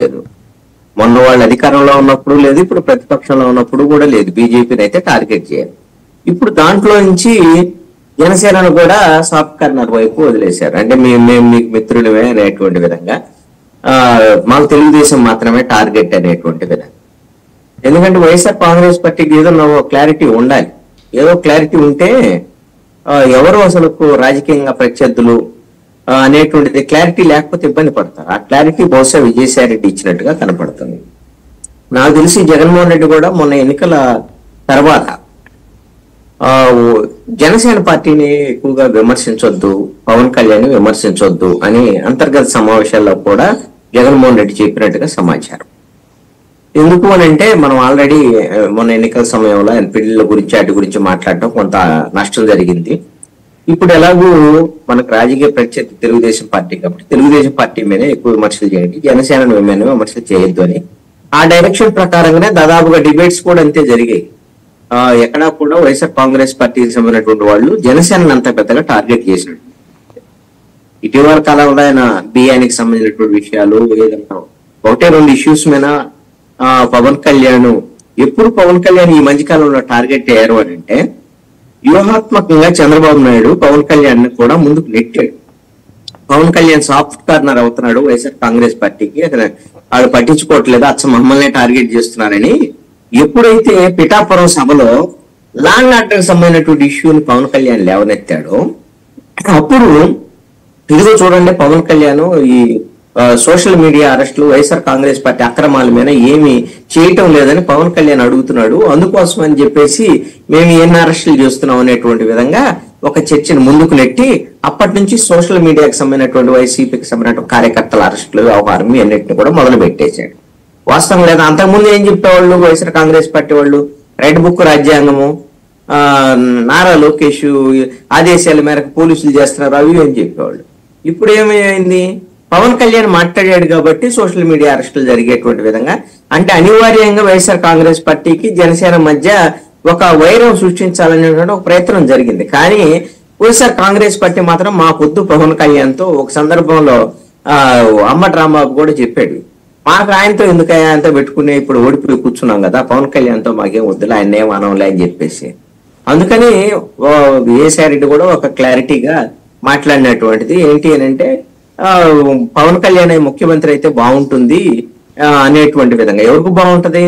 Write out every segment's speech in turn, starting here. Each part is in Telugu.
లేదు. మొన్న వాళ్ళు అధికారంలో ఉన్నప్పుడు లేదు, ఇప్పుడు ప్రతిపక్షంలో ఉన్నప్పుడు కూడా లేదు. బీజేపీని అయితే టార్గెట్ చేయాలి. ఇప్పుడు దాంట్లో నుంచి జనసేనను కూడా సాఫ్ట్ కార్నర్ వైపు వదిలేశారు. అంటే మేము మీకు మిత్రులమే అనేటువంటి విధంగా, మాకు తెలుగుదేశం మాత్రమే టార్గెట్ అనేటువంటి విధంగా. ఎందుకంటే వైఎస్ఆర్ కాంగ్రెస్ పార్టీకి ఏదో క్లారిటీ ఉండాలి. ఏదో క్లారిటీ ఉంటే ఎవరు అసలు రాజకీయంగా ప్రత్యర్థులు అనేటువంటిది క్లారిటీ లేకపోతే ఇబ్బంది పడతారు. ఆ క్లారిటీ బహుశా విజయసాయి రెడ్డి ఇచ్చినట్టుగా కనపడుతుంది. నాకు తెలిసి జగన్మోహన్ రెడ్డి కూడా మొన్న ఎన్నికల తర్వాత జనసేన పార్టీని ఎక్కువగా విమర్శించొద్దు, పవన్ కళ్యాణ్ విమర్శించొద్దు అని అంతర్గత సమావేశాల్లో కూడా జగన్మోహన్ రెడ్డి చెప్పినట్టుగా సమాచారం. ఎందుకు అని అంటే మనం ఆల్రెడీ మొన్న ఎన్నికల సమయంలో ఎన్పీడీల గురించి వాటి గురించి మాట్లాడటం కొంత నష్టం జరిగింది. ఇప్పుడు ఎలాగూ మనకు రాజకీయ ప్రత్యర్థి తెలుగుదేశం పార్టీ కాబట్టి తెలుగుదేశం పార్టీ మీదే ఎక్కువ విమర్శలు చేయండి, జనసేన మీద విమర్శలు చేయొద్దు అని ఆ డైరెక్షన్ ప్రకారంగానే దాదాపుగా డిబేట్స్ కూడా అంతే జరిగాయి. ఎక్కడా కూడా వైఎస్ఆర్ కాంగ్రెస్ పార్టీకి సంబంధించినటువంటి వాళ్ళు జనసేనను అంత పెద్దగా టార్గెట్ చేసినట్టు. ఇటీవల కాలంలో ఆయన బియ్యానికి సంబంధించినటువంటి విషయాలు ఏదన్నా ఒకటే రెండు ఇష్యూస్ మీద పవన్ కళ్యాణ్ ఎప్పుడు పవన్ కళ్యాణ్ ఈ మధ్య కాలంలో టార్గెట్ అయ్యారు అని అంటే, వ్యూహాత్మకంగా చంద్రబాబు నాయుడు పవన్ కళ్యాణ్ కూడా ముందుకు నెట్టాడు. పవన్ కళ్యాణ్ సాఫ్ట్ కార్నర్ అవుతున్నాడు వైఎస్ఆర్ కాంగ్రెస్ పార్టీకి, అతను వాళ్ళు పట్టించుకోవట్లేదు, అచ్చ మమ్మల్ని టార్గెట్ చేస్తున్నారని ఎప్పుడైతే పిఠాపురం సభలో లా అండ్ ఆర్డర్ సంబంధించినటువంటి ఇష్యూని పవన్ కళ్యాణ్ లేవనెత్తాడో అప్పుడు ఇదిగో చూడండి పవన్ కళ్యాణ్ ఈ సోషల్ మీడియా అరెస్టులు వైఎస్ఆర్ కాంగ్రెస్ పార్టీ అక్రమాల మీద ఏమి చేయటం లేదని పవన్ కళ్యాణ్ అడుగుతున్నాడు, అందుకోసం అని చెప్పేసి మేము ఎన్ని అరెస్టులు చేస్తున్నాం అనేటువంటి విధంగా ఒక చర్చను ముందుకు నెట్టి అప్పటి నుంచి సోషల్ మీడియాకి సంబంధించినటువంటి వైసీపీకి సంబంధించిన కార్యకర్తల అరెస్టులు వ్యవహారం అన్నింటినీ కూడా మొదలు పెట్టేశాడు. వాస్తవం లేదా అంతకుముందు ఏం చెప్పేవాళ్ళు వైఎస్ఆర్ కాంగ్రెస్ పార్టీ వాళ్ళు, రెడ్ బుక్ రాజ్యాంగము, నారా లోకేష్ ఆదేశాల మేరకు పోలీసులు చేస్తున్నారు అవి ఏం చెప్పేవాళ్ళు. ఇప్పుడు ఏమైంది, పవన్ కళ్యాణ్ మాట్లాడాడు కాబట్టి సోషల్ మీడియా అరెస్టులు జరిగేటువంటి విధంగా, అంటే అనివార్యంగా వైఎస్ఆర్ కాంగ్రెస్ పార్టీకి జనసేన మధ్య ఒక వైరం సృష్టించాలనేటువంటి ఒక ప్రయత్నం జరిగింది. కానీ వైఎస్ఆర్ కాంగ్రెస్ పార్టీ మాత్రం మా పొద్దు పవన్ కళ్యాణ్ తో ఒక సందర్భంలో అంబటి రాంబాబు కూడా చెప్పాడు, మాకు ఆయనతో ఎందుకు ఆయనతో పెట్టుకునే ఇప్పుడు ఓడిపోయి కూర్చున్నాం కదా, పవన్ కళ్యాణ్ తో మాకేం వద్దులే, ఆయన ఏం అనవులే అని చెప్పేసి. అందుకని విజయసాయి రెడ్డి కూడా ఒక క్లారిటీగా మాట్లాడినటువంటిది ఏంటి అని అంటే, పవన్ కళ్యాణ్ ముఖ్యమంత్రి అయితే బాగుంటుంది అనేటువంటి విధంగా. ఎవరికి బాగుంటది,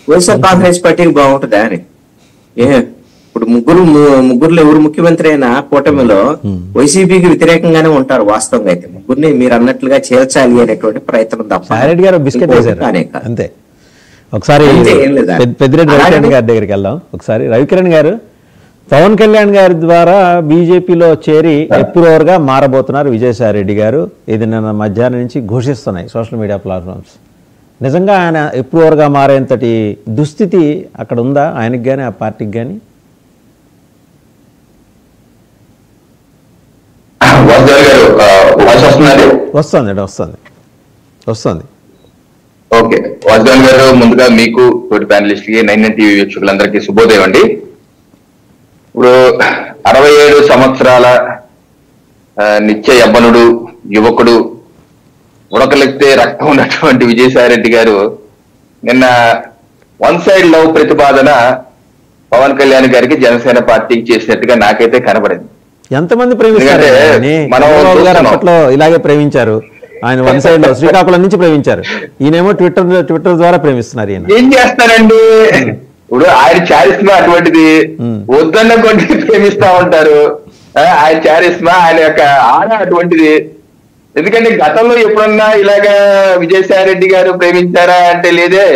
వైఎస్ఆర్ కాంగ్రెస్ పార్టీకి బాగుంటుందా అని. ఇప్పుడు ముగ్గురులో ఎవరు ముఖ్యమంత్రి అయినా కూటమిలో వైసీపీకి వ్యతిరేకంగానే ఉంటారు. వాస్తవంగా అయితే ముగ్గురిని మీరు అన్నట్లుగా చేర్చాలి అనేటువంటి ప్రయత్నం తప్ప. అంతే. ఒకసారి పెద్దిరెడ్డి రవికిరణ్ గారి దగ్గరికి వెళ్దాం. ఒకసారి రవికిరణ్ గారు, పవన్ కళ్యాణ్ గారి ద్వారా బీజేపీలో చేరి ఎప్రూవర్గా మారబోతున్నారు విజయసాయి రెడ్డి గారు. ఇది నిన్న మధ్యాహ్నం నుంచి ఘోషిస్తున్నాయి సోషల్ మీడియా ప్లాట్ఫామ్స్. నిజంగా ఆయన ఎప్రూవర్గా మారేంతటి దుస్థితి అక్కడ ఉందా ఆయనకి కానీ ఆ పార్టీకి కానీ? వస్తుంది వస్తుంది. ఓకే, వాజ్వాన్ గారు, ముందుగా మీకు తోటి ప్యానలిస్ట్ కి 99 టీవీ వీక్షకులందరికీ శుభోదయం అండి. ఇప్పుడు 67 సంవత్సరాల నిత్య యవ్వనుడు, యువకుడు, ఉడకలెత్తే రక్తం ఉన్నటువంటి విజయసాయి రెడ్డి గారు నిన్న వన్ సైడ్ లవ్ ప్రతిపాదన పవన్ కళ్యాణ్ గారికి జనసేన పార్టీకి చేసినట్టుగా నాకైతే కనబడింది. ఎంతమంది ప్రేమిస్తారు? అప్పట్లో ఇలాగే ప్రేమించారు ఆయన, వన్ సైడ్ లో శ్రీకాకుళం నుంచి ప్రేమించారు, ఈయనేమో ట్విట్టర్ ద్వారా ప్రేమిస్తున్నారు. ఈయన ఏం చేస్తారండి, ఇప్పుడు ఆయన చారిస్మా అటువంటిది, వద్దన్న కొన్ని ప్రేమిస్తా ఉంటారు. ఆయన చారిస్మా, ఆయన యొక్క ఆడ అటువంటిది. ఎందుకంటే గతంలో ఎప్పుడన్నా ఇలాగా విజయసాయి రెడ్డి గారు ప్రేమించారా అంటే లేదే.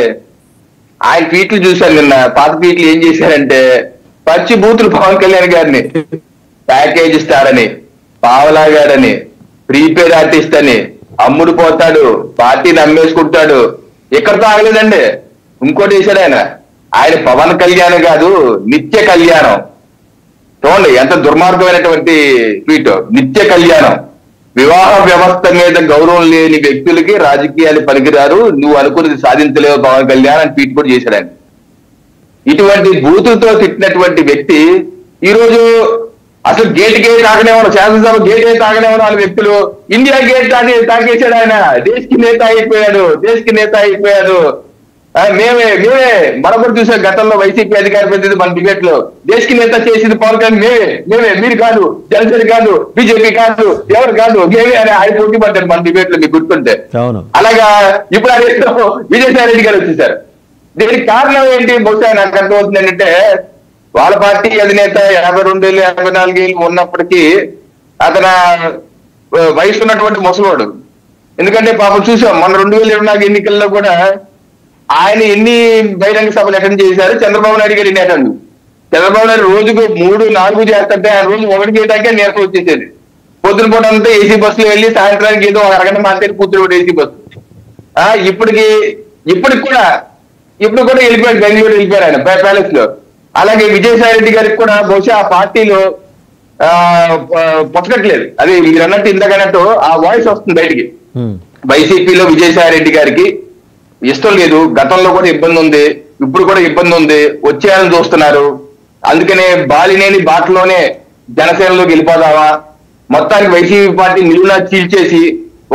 ఆయన ట్వీట్లు చూశాను నిన్న, పాత ట్వీట్లు ఏం చేశారంటే, పచ్చి బూతులు పవన్ కళ్యాణ్ గారిని ప్యాకేజ్ స్టార్ అని, పావలా గారని, ప్రీపేడ్ ఆర్టిస్ట్ అని, అమ్ముడు పోతాడు, పార్టీని అమ్మేసుకుంటాడు. ఎక్కడితో ఆగలేదండి, ఇంకోటి వేశాడు ఆయన పవన్ కళ్యాణ్ కాదు నిత్య కళ్యాణం. చూడండి ఎంత దుర్మార్గమైనటువంటి ట్వీట్. నిత్య కళ్యాణం, వివాహ వ్యవస్థ మీద గౌరవం లేని వ్యక్తులకి రాజకీయాలు పనికిరారు, నువ్వు అనుకున్నది సాధించలేవు పవన్ కళ్యాణ్ అని ట్వీట్ కూడా చేశాడు ఆయన. ఇటువంటి బూతులతో తిట్టినటువంటి వ్యక్తి ఈరోజు అసలు గేట్ తాగనేవారు, శాసనసభ గేట్ తాగనేవారు వాళ్ళ వ్యక్తులు. ఇండియా గేట్ తాగేశాడు ఆయన. దేశకి నేత అయిపోయాడు. మేమే మరొకటి చూసాం గతంలో వైసీపీ అధికార ప్రతినిధి మన డిబేట్ లో. దేశకి నేత చేసింది పవన్ కళ్యాణ్ మేమే, మీరు కాదు, జనసేన కాదు, బీజేపీ కాదు, ఎవరు కాదు, మేమే అని ఆయన పోటీ పడ్డారు మన డిబేట్ లో, మీకు గుర్తుంటే. అలాగా ఇప్పుడు అదే విజయసాయి రెడ్డి గారు వచ్చేసారు. దీనికి కారణం ఏంటి? బహుశా నాకు అర్థమవుతుంది ఏంటంటే, వాళ్ళ పార్టీ అధినేత 52 ఏళ్ళు 54 ఏళ్ళు ఉన్నప్పటికీ అతను వయసు ఉన్నటువంటి ముసలోడు. ఎందుకంటే పాపం చూసాం మన 2024 ఎన్నికల్లో కూడా ఆయన ఎన్ని బహిరంగ సభలు అటెండ్ చేశారు, చంద్రబాబు నాయుడు గారు ఎన్ని అటెండ్. చంద్రబాబు నాయుడు రోజుకు 3-4 చేస్తుంటే ఆయన రోజు 1 చేయడానికే నీరసం వచ్చేసేది. పొద్దున పూట అంతా ఏసీ బస్సులో వెళ్ళి సాయంత్రానికి ఏదో 1 అరగంట మాట్లాడి కూర్చోబెట్టి ఏసీ బస్సు. ఇప్పుడు కూడా వెళ్ళిపోయాడు, బెంగళూరు వెళ్ళిపోయారు ఆయన ప్యాలెస్ లో. అలాగే విజయసాయి రెడ్డి గారికి కూడా బహుశా ఆ పార్టీలో పొట్టకట్లేదు. అది మీరు అన్నట్టు ఇంతకన్నట్టు ఆ వాయిస్ వస్తుంది బయటికి. వైసీపీలో విజయసాయి రెడ్డి గారికి ఇష్టం లేదు. గతంలో కూడా ఇబ్బంది ఉంది, ఇప్పుడు కూడా ఇబ్బంది ఉంది. వచ్చేయాలని చూస్తున్నారు. అందుకనే బాలినేని బాటలోనే జనసేనలోకి వెళ్ళిపోదావా, మొత్తానికి వైసీపీ పార్టీ నిలువునా చీల్చేసి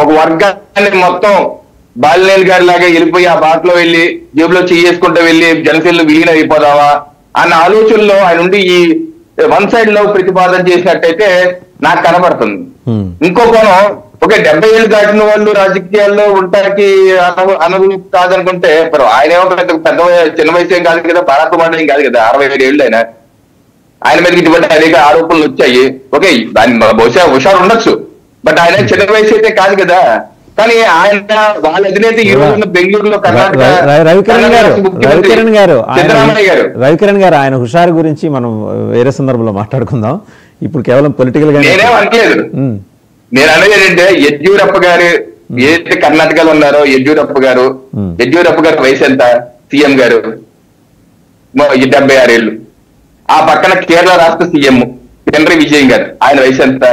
ఒక వర్గాన్ని మొత్తం బాలినేని గారి లాగా వెళ్ళిపోయి ఆ బాటలో వెళ్ళి జేబులో చేసుకుంటూ వెళ్ళి జనసేనలో విలీనం అయిపోదావా అన్న ఆలోచనలో ఆయన ఉండి ఈ వన్ సైడ్ లో ప్రతిపాదన చేసినట్టయితే నాకు కనబడుతుంది. ఇంకో కోణం, ఒక 70 ఏళ్ళు దాటిన వాళ్ళు రాజకీయాల్లో ఉండటానికి అనుభవం కాదనుకుంటే, మరి ఆయన ఏమో పెద్ద చిన్న వయసు ఏం కాదు కదా, పరాక్రమం ఏం కాదు కదా, 67 ఏళ్ళు ఆయన మీద ఇటువంటి అనేక ఆరోపణలు వచ్చాయి. ఓకే, దాని బహుశా హుషారు ఉండొచ్చు, బట్ ఆయన చిన్న వయసు అయితే కాదు కదా. కానీ ఆయన వాళ్ళ అధినేత ఈ రోజున బెంగళూరులో రవికిరణ్ గారు ఆయన హుషారు గురించి మనం వేరే సందర్భంలో మాట్లాడుకుందాం. ఇప్పుడు కేవలం పొలిటికల్ గా నేనేం అనట్లేదు. నేను అనేది ఏంటంటే, యడ్యూరప్ప గారు ఏదైతే కర్ణాటకలో ఉన్నారో, యడ్యూరప్ప గారు వయసు ఎంత? సీఎం గారు 76 ఏళ్ళు. ఆ పక్కన కేరళ రాష్ట్ర సీఎం పినరయి విజయన్ గారు, ఆయన వయసు ఎంత?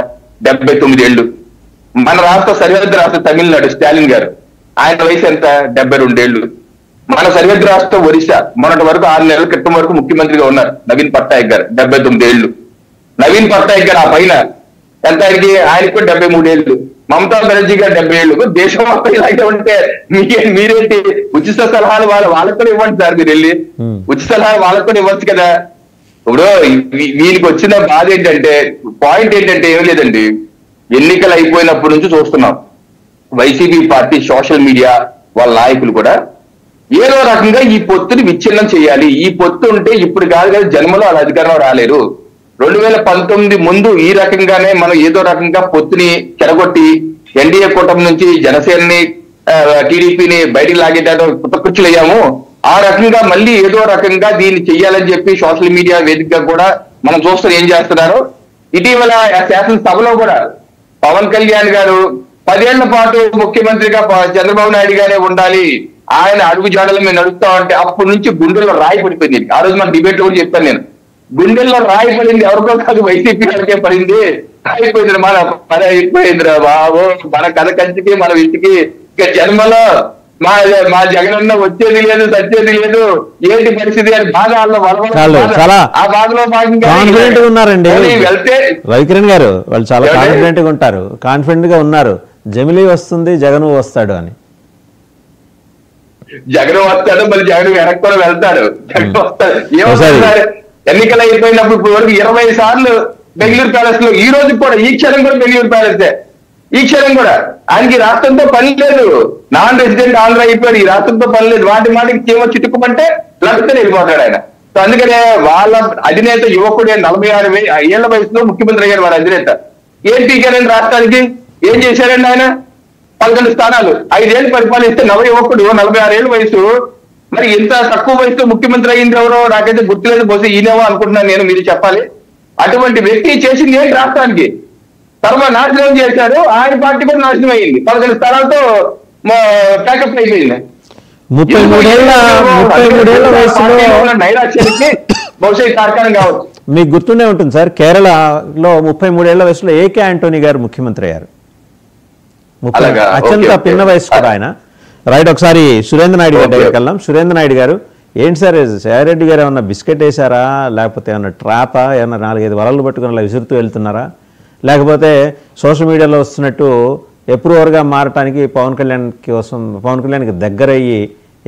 79 ఏళ్ళు. మన రాష్ట్ర సరిహద్దు రాష్ట్ర తమిళనాడు స్టాలిన్ గారు, ఆయన వయసు ఎంత? 72 ఏళ్ళు. మన సరిహద్దు రాష్ట్రం ఒరిస్సా మొన్నటి వరకు 6 నెలల క్రితం వరకు ముఖ్యమంత్రిగా ఉన్నారు నవీన్ పట్నాయక్ గారు, 79 ఏళ్ళు. నవీన్ పట్నాయక్ గారు ఆ పైన ఎంత? ఆయనకు 73 ఏళ్ళు. మమతా బెనర్జీ గారు 70 ఏళ్ళు. దేశం మొత్తం ఇలాగే ఉంటే మీరేంటి ఉచిత సలహాలు వాళ్ళకు కూడా ఇవ్వండి సార్. మీరు వెళ్ళి ఉచిత సలహాలు వాళ్ళకు కూడా ఇవ్వచ్చు కదా. ఇప్పుడు వీళ్ళకి వచ్చిన బాధ ఏంటంటే, పాయింట్ ఏంటంటే ఏం లేదండి, ఎన్నికలు అయిపోయినప్పటి నుంచి చూస్తున్నాం వైసీపీ పార్టీ సోషల్ మీడియా వాళ్ళ నాయకులు కూడా ఏదో రకంగా ఈ పొత్తుని విచ్ఛిన్నం చేయాలి. ఈ పొత్తు ఉంటే ఇప్పుడు కాదు కదా, జన్మలో వాళ్ళ అధికారంలో రాలేరు. 2019 ముందు ఈ రకంగానే మనం ఏదో రకంగా పొత్తుని చెరగొట్టి ఎన్డీఏ కూటమి నుంచి జనసేనని టీడీపీని బయటికి లాగేటట్టు కుతకృచ్చులయ్యాము. ఆ రకంగా మళ్ళీ ఏదో రకంగా దీన్ని చెయ్యాలని చెప్పి సోషల్ మీడియా వేదికగా కూడా మనం చూస్తాం ఏం చేస్తున్నారు. ఇటీవల శాసనసభలో కూడా పవన్ కళ్యాణ్ గారు 10 ఏళ్ల పాటు ముఖ్యమంత్రిగా చంద్రబాబు నాయుడు గారే ఉండాలి, ఆయన అడుగు జాడలు మేము నడుస్తామంటే అప్పటి నుంచి గుండెల్లో రాయి పడిపోయింది. ఆ రోజు మన డిబేట్ లో కూడా చెప్పాను నేను, గుండెల్లో రాయి పడింది ఎవరికో కాదు, వైసీపీ గారికే పడింది. అయిపోయింది మన పని అయిపోయిందిరా బాబు, మన కథ కంచికి మన ఇంటికి ఇక జన్మలో మా జగనన్న వచ్చేది లేదు, సచ్చేది లేదు, ఏంటి పరిస్థితి అని బాగా ఆ బాధలో భాగంగా ఉన్నారండి వెళ్తే రవికిరణ్ గారు. వాళ్ళు చాలా కాన్ఫిడెంట్ గా ఉంటారు, కాన్ఫిడెంట్ గా ఉన్నారు. జమిలీ వస్తుంది, జగన్ వస్తాడు అని. జగన్ వస్తాడు, మళ్ళీ జగన్ వెనక్కి కూడా వెళ్తాడు. జగన్ వస్తాడు, ఏమవుతారు ఎన్నికలు అయిపోయినప్పుడు ఇప్పుడు వరకు 20 సార్లు బెంగళూరు ప్యాలెస్ లో, ఈ రోజు కూడా ఈ క్షణం కూడా బెంగళూరు ప్యాలెస్, ఈ క్షణం కూడా ఆయనకి రాష్ట్రంతో పని లేదు. నాన్ రెసిడెంట్ ఆంధ్ర అయిపోయాడు, ఈ రాష్ట్రంతో పని లేదు. వాటి మాటికి చీమ చిట్టుకుమంటే లభిస్తే వెళ్ళిపోతాడు ఆయన. సో అందుకనే వాళ్ళ అధినేత యువకుడే 46 ఏళ్ల వయసులో ముఖ్యమంత్రి అయ్యారు వాళ్ళ అధినేత. ఏం పీకారండి రాష్ట్రానికి? ఏం చేశారండి ఆయన? 11 స్థానాలు, 5 ఏళ్ళు పరిపాలిస్తే నవ యువకుడు 46 ఏళ్ళ వయసు. మరి ఇంత తక్కువ వయసులో ముఖ్యమంత్రి అయింది ఎవరో నాకైతే గుర్తులేదు, బహుశా ఈయనేమో అనుకుంటున్నాను నేను, మీరు చెప్పాలి. అటువంటి వ్యక్తి చేసింది ఏంటి రాష్ట్రానికి? నాశనం చేశారు, ఆయన పార్టీ కూడా నాశనం అయ్యింది. 11 స్థానాలతో ప్యాకప్ అయిపోయింది. 33 ఏళ్ల వయసులో నైరాశ్యానికి బహుశా కారణం కావచ్చు. మీకు గుర్తుండే ఉంటుంది సార్, కేరళలో 33 ఏళ్ల వయసులో ఏకే ఆంటోనీ గారు ముఖ్యమంత్రి అయ్యారు. అత్యంత పిన్న వయసు కూడా ఆయన. రైట్, ఒకసారి సురేంద్ర నాయుడు గారి దగ్గరికి వెళ్దాం. సురేంద్ర నాయుడు గారు, ఏంటి సార్ జయారెడ్డి గారు ఏమన్నా బిస్కెట్ వేసారా, లేకపోతే ఏమన్నా ట్రాపా, ఏమన్నా 4-5 వలలు పట్టుకుని అలా విసురుతూ వెళ్తున్నారా, లేకపోతే సోషల్ మీడియాలో వస్తున్నట్టు అప్రూవర్గా మారటానికి పవన్ కళ్యాణ్కి దగ్గరయ్యి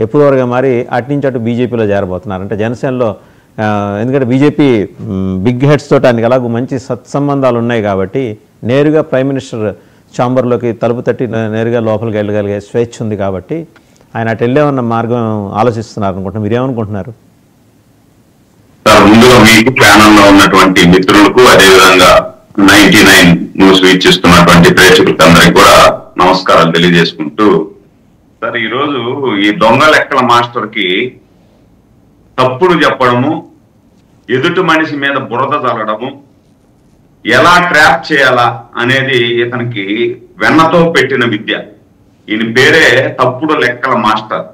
అప్రూవర్గా మారి అట్నుంచి అటు బీజేపీలో చేరబోతున్నారు అంటే జనసేనలో. ఎందుకంటే బీజేపీ బిగ్ హెడ్స్ తోటి ఆయనకి అలాగూ మంచి సత్సంబంధాలు ఉన్నాయి కాబట్టి నేరుగా ప్రైమ్ మినిస్టర్ ఛాంబర్లోకి తలుపు తట్టి నేరుగా లోపలికి వెళ్ళగలిగే స్వేచ్ఛ ఉంది కాబట్టి ఆయన అటు వెళ్ళేమన్న మార్గం ఆలోచిస్తున్నారు అనుకుంటున్నారు. మీరేమనుకుంటున్నారు? ముందుగా మీకు ఛానల్లో ఉన్నటువంటి మిత్రులకు, అదేవిధంగా 99 న్యూస్ వీక్షిస్తున్నటువంటి ప్రేక్షకులకు అందరికీ కూడా నమస్కారాలు తెలియజేసుకుంటూ, సార్ ఈరోజు ఈ దొంగ లెక్కల మాస్టర్ కి తప్పుడు చెప్పడము, ఎదుటి మనిషి మీద బురద చల్లడము, ఎలా ట్రాప్ చేయాలా అనేది ఇతనికి వెన్నతో పెట్టిన విద్య. ఈయన పేరే తప్పుడు లెక్కల మాస్టర్.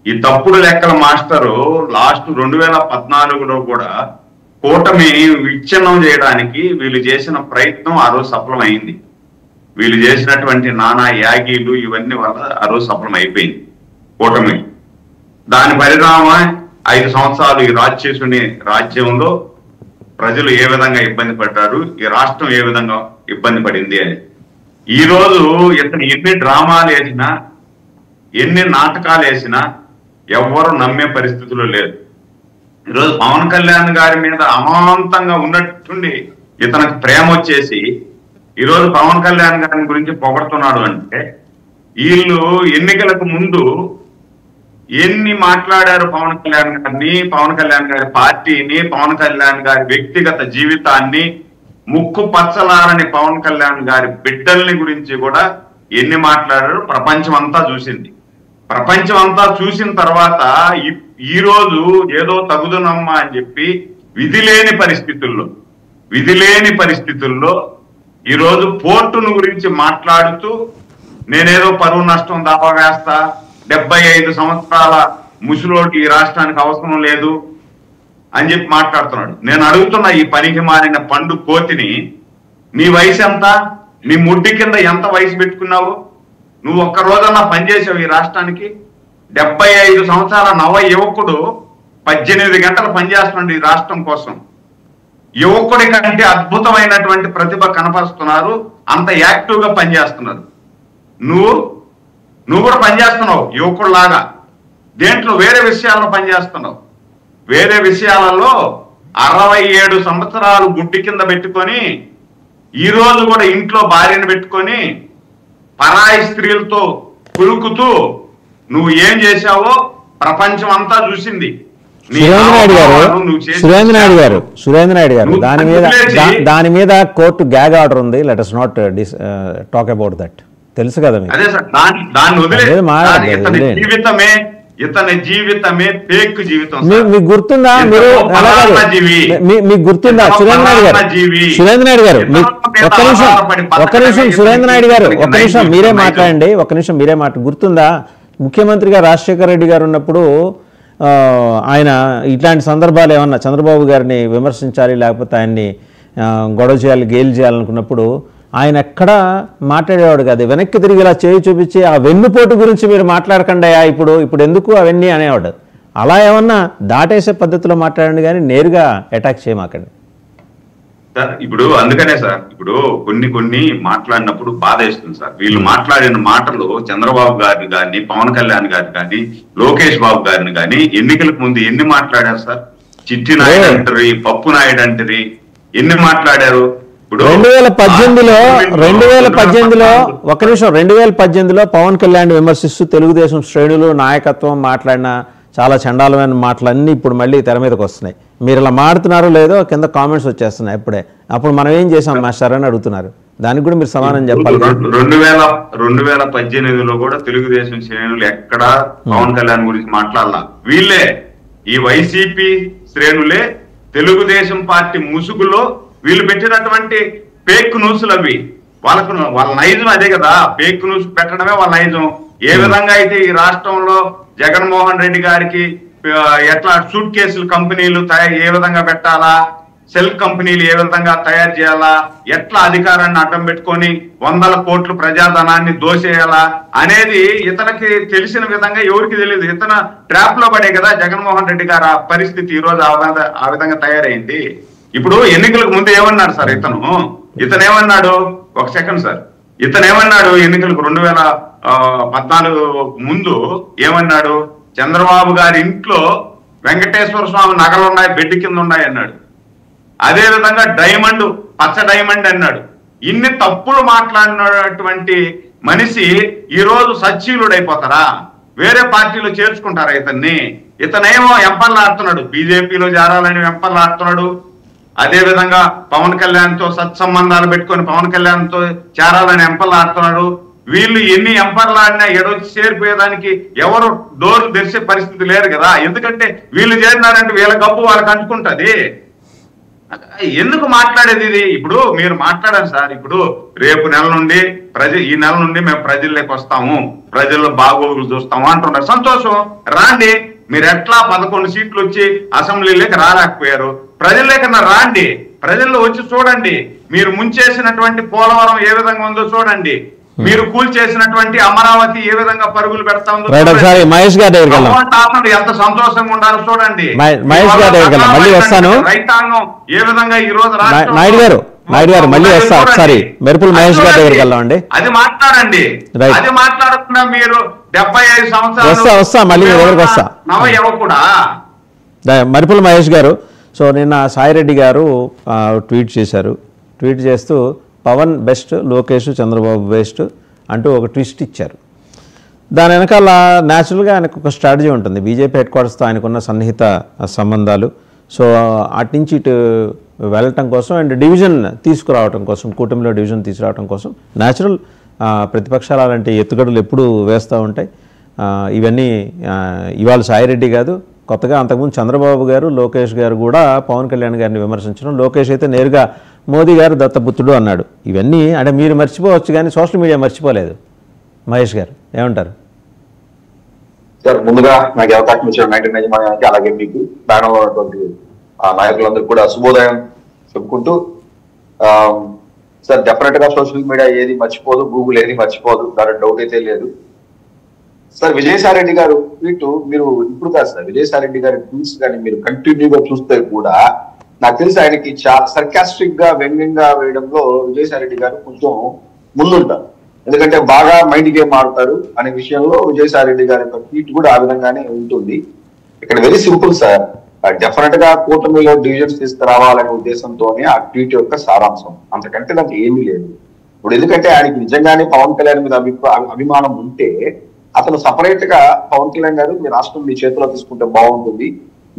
ఈ తప్పుడు లెక్కల మాస్టరు లాస్ట్ 2014లో కూడా కూటమి విచ్ఛిన్నం చేయడానికి వీళ్ళు చేసిన ప్రయత్నం ఆ రోజు సఫలమైంది. వీళ్ళు చేసినటువంటి నానా యాగీలు ఇవన్నీ వల్ల ఆ రోజు సఫలం అయిపోయింది కూటమి. దాని పరిణామం 5 సంవత్సరాలు ఈ రాక్షసుని రాజ్యంలో ప్రజలు ఏ విధంగా ఇబ్బంది పడ్డారు, ఈ రాష్ట్రం ఏ విధంగా ఇబ్బంది పడింది అని. ఈ రోజు ఇతను ఎన్ని డ్రామాలు వేసినా, ఎన్ని నాటకాలు వేసినా ఎవ్వరూ నమ్మే పరిస్థితులు లేదు. ఈరోజు పవన్ కళ్యాణ్ గారి మీద అమాంతంగా ఉన్నట్టుండి ఇతనికి ప్రేమ వచ్చేసి ఈరోజు పవన్ కళ్యాణ్ గారి గురించి పొగడుతున్నాడు అంటే, వీళ్ళు ఎన్నికలకు ముందు ఎన్ని మాట్లాడారు పవన్ కళ్యాణ్ గారిని, పవన్ కళ్యాణ్ గారి పార్టీని, పవన్ కళ్యాణ్ గారి వ్యక్తిగత జీవితాన్ని, ముక్కు పచ్చలారని పవన్ కళ్యాణ్ గారి బిడ్డల్ని గురించి కూడా ఎన్ని మాట్లాడారు ప్రపంచం అంతా చూసింది. ప్రపంచం అంతా చూసిన తర్వాత ఈ రోజు ఏదో తగుదనమ్మా అని చెప్పి విధి లేని పరిస్థితుల్లో ఈరోజు పోర్టును గురించి మాట్లాడుతూ నేనేదో పరువు నష్టం దావా వేస్తా, 75 సంవత్సరాల ముసలోటి ఈ రాష్ట్రానికి అవసరం లేదు అని చెప్పి మాట్లాడుతున్నాడు. నేను అడుగుతున్నా ఈ పనికి మారిన పండు కోతిని, నీ వయసు ఎంత, నీ ముడ్డి కింద ఎంత వయసు పెట్టుకున్నావు? నువ్వు ఒక్క రోజన్నా పనిచేసావు ఈ రాష్ట్రానికి? 75 సంవత్సరాల నవ యువకుడు 18 గంటలు పనిచేస్తున్నాడు ఈ రాష్ట్రం కోసం. యువకుడి కంటే అద్భుతమైనటువంటి ప్రతిభ కనపరుస్తున్నారు, అంత యాక్టివ్ గా పనిచేస్తున్నారు. నువ్వు కూడా పనిచేస్తున్నావు యువకుడులాగా. దేంట్లో వేరే విషయాల్లో పనిచేస్తున్నావు. వేరే విషయాలలో 67 సంవత్సరాలు గుడ్డి కింద పెట్టుకొని ఈ రోజు కూడా ఇంట్లో భార్యను పెట్టుకొని పరాయి స్త్రీలతో కులుకుతూ నువ్వు ఏం చేశావో ప్రపంచం అంతా చూసింది. సురేంద్ర నాయుడు గారు దాని మీద కోర్టు గ్యాగ్ ఆర్డర్ ఉంది. Let us not talk about that. తెలుసు కదా మీకు? అదే సార్, దాన్ని వదిలేదు. ఇతని జీవితమే ఫేక్ జీవితం. మీకు గుర్తుందా? మీకు గుర్తుందా సురేంద్ర నాయుడు గారు ఒక్క నిమిషం సురేంద్ర నాయుడు గారు ఒక్క నిమిషం మీరే మాట్లాడండి. గుర్తుందా ముఖ్యమంత్రిగా రాజశేఖర రెడ్డి గారు ఉన్నప్పుడు ఆయన ఇట్లాంటి సందర్భాలు ఏమన్నా చంద్రబాబు గారిని విమర్శించాలి, లేకపోతే ఆయన్ని గొడవ చేయాలి, గేలి చేయాలనుకున్నప్పుడు ఆయన ఎక్కడా మాట్లాడేవాడు కాదు. వెనక్కి తిరిగి ఇలా చేయి చూపించి ఆ వెన్నుపోటు గురించి మీరు మాట్లాడకండి ఇప్పుడు ఎందుకు అవన్నీ అనేవాడు. అలా ఏమన్నా దాటేసే పద్ధతిలో మాట్లాడండి, కానీ నేరుగా అటాక్ చేయమాకండి సార్. ఇప్పుడు అందుకనే సార్, ఇప్పుడు కొన్ని మాట్లాడినప్పుడు బాధ వేస్తుంది సార్. వీళ్ళు మాట్లాడిన మాటలు చంద్రబాబు గారిని కానీ, పవన్ కళ్యాణ్ గారిని కానీ, లోకేష్ బాబు గారిని కానీ ఎన్నికలకు ముందు ఎన్ని మాట్లాడారు సార్? చిట్టి నాయుడు అంటారు, పప్పు నాయుడు అంటారు, ఎన్ని మాట్లాడారు? 2018లో పవన్ కళ్యాణ్ విమర్శిస్తూ తెలుగుదేశం శ్రేణులు నాయకత్వం మాట్లాడిన చాలా చండాలమైన మాటలన్నీ ఇప్పుడు మళ్ళీ తెర మీదకి వస్తున్నాయి. మీరు ఇలా మాడుతున్నారో లేదో కింద కామెంట్స్ వచ్చేస్తున్నాయి. అప్పుడు మనం ఏం చేసాం మాస్టర్ అని అడుగుతున్నారు. దానికి కూడా మీరు సమాధానం చెప్పాలి. 2018లో కూడా తెలుగుదేశం శ్రేణులు ఎక్కడా పవన్ కళ్యాణ్ గురించి మాట్లాడాల. వీళ్ళే ఈ వైసీపీ శ్రేణులే తెలుగుదేశం పార్టీ ముసుగులో వీళ్ళు పెట్టినటువంటి ఫేక్ న్యూస్లు అవి. వాళ్ళ నైజం అదే కదా, ఫేక్ న్యూస్ పెట్టడమే వాళ్ళ నైజం. ఏ విధంగా అయితే ఈ రాష్ట్రంలో జగన్మోహన్ రెడ్డి గారికి ఎట్లా సూట్ కేసులు కంపెనీలు ఏ విధంగా పెట్టాలా, సెల్ కంపెనీలు ఏ విధంగా తయారు చేయాలా, ఎట్లా అధికారాన్ని అడ్డం పెట్టుకొని 100 కోట్లు ప్రజాధనాన్ని దోసేయాలా అనేది ఇతనికి తెలిసిన విధంగా ఎవరికి తెలియదు. ఇతను ట్రాప్ లో పడే కదా జగన్మోహన్ రెడ్డి గారు. ఆ పరిస్థితి ఈ రోజు ఆ విధంగా తయారైంది. ఇప్పుడు ఎన్నికలకు ముందు ఏమన్నాడు సార్ ఇతను ఏమన్నాడు, ఒక సెకండ్ సార్, ఇతను ఏమన్నాడు ఎన్నికలకు 2014 ముందు ఏమన్నాడు, చంద్రబాబు గారి ఇంట్లో వెంకటేశ్వర స్వామి నగలు ఉన్నాయి, బెడ్ కింద ఉన్నాయి అన్నాడు. అదే విధంగా డైమండ్, పచ్చ డైమండ్ అన్నాడు. ఇన్ని తప్పులు మాట్లాడినటువంటి మనిషి ఈ రోజు సచ్చీలుడైపోతారా? వేరే పార్టీలో చేర్చుకుంటారా ఇతన్ని? ఇతనేమో ఎంపర్లాడుతున్నాడు, బీజేపీలో చేరాలని ఎంపర్లాడుతున్నాడు. అదే విధంగా పవన్ కళ్యాణ్ తో సత్సంబంధాలు పెట్టుకొని పవన్ కళ్యాణ్ తో చేరాలని ఎంపర్లాడుతున్నాడు. వీళ్ళు ఎన్ని ఎంపర్లాడినా ఎడొచ్చి చేరిపోయేదానికి ఎవరు డోర్లు తెరిచే పరిస్థితి లేరు కదా. ఎందుకంటే వీళ్ళు చేరినారంటే వీళ్ళ గబ్బు వాళ్ళకి అంటుకుంటది. ఎందుకు మాట్లాడేది ఇది? ఇప్పుడు మీరు మాట్లాడారు సార్, ఇప్పుడు రేపు నెల నుండి ఈ నెల నుండి మేము ప్రజల్లోకి వస్తాము, ప్రజల్లో బాగోగులు చూస్తాము అంటున్నారు. సంతోషం, రాండి. మీరు ఎట్లా 11 సీట్లు వచ్చి అసెంబ్లీలోకి రాలేకపోయారు, ప్రజల్లోకన్నా రాండి, ప్రజల్లో వచ్చి చూడండి. మీరు ముంచేసినటువంటి పోలవరం ఏ విధంగా ఉందో చూడండి, మీరు కూల్చేసినటువంటి అమరావతి ఏ విధంగా పరుగులు పెడతా ఉందో మహేష్ గారు ఎంత సంతోషంగా ఉండాలో చూడండి. రైతాంగం ఏ విధంగా ఈ రోజు నాయుడు గారు మళ్ళీ వస్తా ఒకసారి మెరుపుల మహేష్ గారి దగ్గరికి వెళ్దామండి. అది మాట్లాడండి. అది మాట్లాడకుండా మీరు 75 సంవత్సరాలు మళ్ళీ వస్తా నవ యువకుడా మరుపుల మహేష్ గారు. సో నిన్న సాయిరెడ్డి గారు ట్వీట్ చేశారు. ట్వీట్ చేస్తూ పవన్ బెస్ట్, లోకేష్ చంద్రబాబు బెస్ట్ అంటూ ఒక ట్విస్ట్ ఇచ్చారు. దాని వెనకాల న్యాచురల్గా ఆయనకు ఒక స్ట్రాటజీ ఉంటుంది. బీజేపీ హెడ్ క్వార్టర్స్తో ఆయనకున్న సన్నిహిత సంబంధాలు. సో అటు నుంచి ఇటు వెళ్ళటం కోసం అండ్ డివిజన్ తీసుకురావటం కోసం, కూటమిలో డివిజన్ తీసుకురావటం కోసం న్యాచురల్ ప్రతిపక్షాలు అలాంటి ఎత్తుగడలు ఎప్పుడూ వేస్తూ ఉంటాయి. ఇవన్నీ ఇవాళ సాయిరెడ్డి కాదు, కొత్తగా అంతకుముందు చంద్రబాబు గారు, లోకేష్ గారు కూడా పవన్ కళ్యాణ్ గారిని విమర్శించడం, లోకేష్ అయితే నేరుగా మోదీ గారు దత్తపుత్రుడు అన్నాడు. ఇవన్నీ అంటే మీరు మర్చిపోవచ్చు కానీ సోషల్ మీడియా మర్చిపోలేదు. మహేష్ గారు ఏమంటారు? సార్, ముందుగా నాకు అవకాశం ఇచ్చిన 99 యజమానికి అలాగే మీకు దానిలో ఉన్నటువంటి నాయకులందరూ కూడా శుభోదయం చెప్పుకుంటూ, సార్ డెఫినెట్ గా సోషల్ మీడియా ఏది మర్చిపోదు, గూగుల్ ఏది మర్చిపోదు, దాని డౌట్ అయితే లేదు. సార్ విజయసాయిరెడ్డి గారు ట్వీట్ మీరు ఇప్పుడు కాదు సార్, విజయసాయిరెడ్డి గారి ట్వీట్స్ కానీ మీరు కంటిన్యూగా చూస్తే కూడా నాకు తెలిసి ఆయనకి చాలా సర్కాస్టిక్ గా వ్యంగ్యంగా వేయడంలో విజయసాయిరెడ్డి గారు కొంచెం ముందుంటారు. ఎందుకంటే బాగా మైండ్ గేమ్ ఆడతారు అనే విషయంలో విజయసాయిరెడ్డి గారి యొక్క ట్వీట్ కూడా ఆ విధంగానే ఉంటుంది. ఇక్కడ వెరీ సింపుల్ సార్, డెఫినెట్ గా కూటమిలో డివిజన్స్ తీసుకురావాలనే ఉద్దేశంతోనే ఆ ట్వీట్ యొక్క సారాంశం, అంతకంటే నాకు ఏమీ లేదు. ఇప్పుడు ఎందుకంటే ఆయనకి నిజంగానే పవన్ కళ్యాణ్ మీద అభిమానం ఉంటే అతను సపరేట్ గా పవన్ కళ్యాణ్ గారు మీ రాష్ట్రం మీ చేతిలో తీసుకుంటే బాగుంటుంది,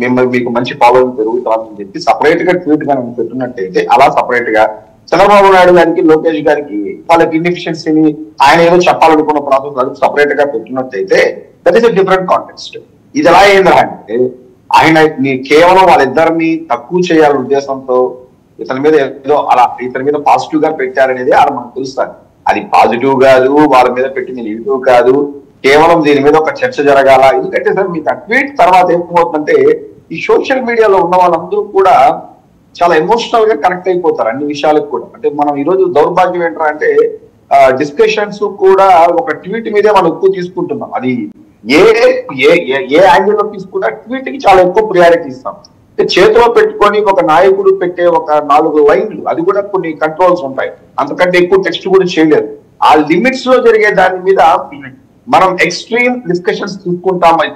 మేము మీకు మంచి ఫాలోయింగ్ పెరుగుతామని చెప్పి సపరేట్ గా ట్వీట్ గా పెట్టినట్టయితే, అలా సపరేట్ గా చంద్రబాబు నాయుడు గారికి, లోకేష్ గారికి వాళ్ళకి ఇన్ఎఫిషియన్సీని ఆయన ఏదో చెప్పాలనుకున్న ప్రాసెస్ సపరేట్ గా పెట్టినట్టయితే that is a different context. ఇది ఎలా అయిందా అంటే ఆయన కేవలం వాళ్ళిద్దరిని తక్కువ చేయాలనే ఉద్దేశంతో ఇతని మీద ఏదో అలా ఇతని మీద పాజిటివ్ గా పెట్టారనేది అలా మనకు తెలుస్తుంది. అది పాజిటివ్ కాదు, వాళ్ళ మీద పెట్టింది నెగిటివ్ కాదు, కేవలం దీని మీద ఒక చర్చ జరగాల. ఎందుకంటే సార్ మీకు ఆ ట్వీట్ తర్వాత ఏమవుతుందంటే ఈ సోషల్ మీడియాలో ఉన్న వాళ్ళందరూ కూడా చాలా ఎమోషనల్ గా కనెక్ట్ అయిపోతారు అన్ని విషయాలకు కూడా. అంటే మనం ఈ రోజు దౌర్భాగ్యం ఏంటంటే డిస్కషన్స్ కూడా ఒక ట్వీట్ మీదే మనం ఎక్కువ తీసుకుంటున్నాం. అది ఏ యాంగిల్ లో తీసుకున్నా ట్వీట్ కి చాలా ఎక్కువ ప్రియారిటీ ఇస్తాం. చేతిలో పెట్టుకొని ఒక నాయకుడు పెట్టే ఒక 4 లైన్లు, అది కూడా కొన్ని కంట్రోల్స్ ఉంటాయి, అంతకంటే ఎక్కువ టెక్స్ట్ కూడా చేయలేదు. ఆ లిమిట్స్ లో జరిగే దాని మీద మనం ఎక్స్ట్రీమ్ డిస్కషన్స్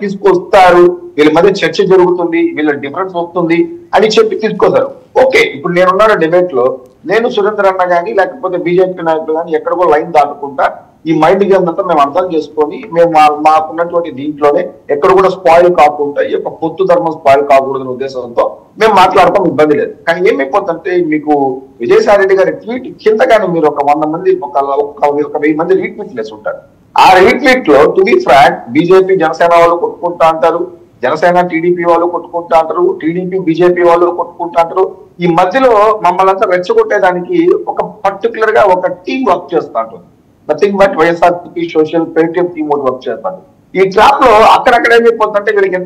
తీసుకొస్తారు, వీళ్ళ మధ్య చర్చ జరుగుతుంది, వీళ్ళ డిఫరెన్స్ వస్తుంది అని చెప్పి తీసుకొస్తారు. ఓకే, ఇప్పుడు నేనున్నాను డిబేట్ లో, నేను సురేంద్ర అన్న కానీ లేకపోతే బీజేపీ నాయకులు కానీ ఎక్కడికో లైన్ దాటుకుంటా ఈ మైండ్ గేమ్ అంతా మేము అర్థం చేసుకొని మేము మాకున్నటువంటి దీంట్లోనే ఎక్కడ కూడా స్పాయిల్ కాకుండా, ఈ యొక్క పొత్తు ధర్మం స్పాయిల్ కాకూడదనే ఉద్దేశంతో మేము మాట్లాడతాం, ఇబ్బంది లేదు. కానీ ఏమైపోతుందంటే మీకు విజయసాయిరెడ్డి గారి ట్వీట్ కిందగానే మీరు ఒక 100 మంది ఒక 1000 మంది రీట్వీట్ చేసి ఉంటారు. ఆ రీట్వీట్ లో to be frank BJP Janasena వాళ్ళు కొట్టుకుంటా అంటారు, జనసేన టీడీపీ వాళ్ళు కొట్టుకుంటా అంటారు, టీడీపీ బీజేపీ వాళ్ళు కొట్టుకుంటా అంటారు. ఈ మధ్యలో మమ్మల్ని అంతా రెచ్చగొట్టేదానికి ఒక పర్టికులర్ గా ఒక టీం వర్క్ చేస్తా ఉంటుంది. నథింగ్ బట్ వైఎస్ఆర్సీపీ సోషల్ పెరిటివ్ టీమ్ వర్క్ చేస్తారు. ఈ ట్రాప్ లో అక్కడక్కడ ఏమైపోతుందంటే వీళ్ళకి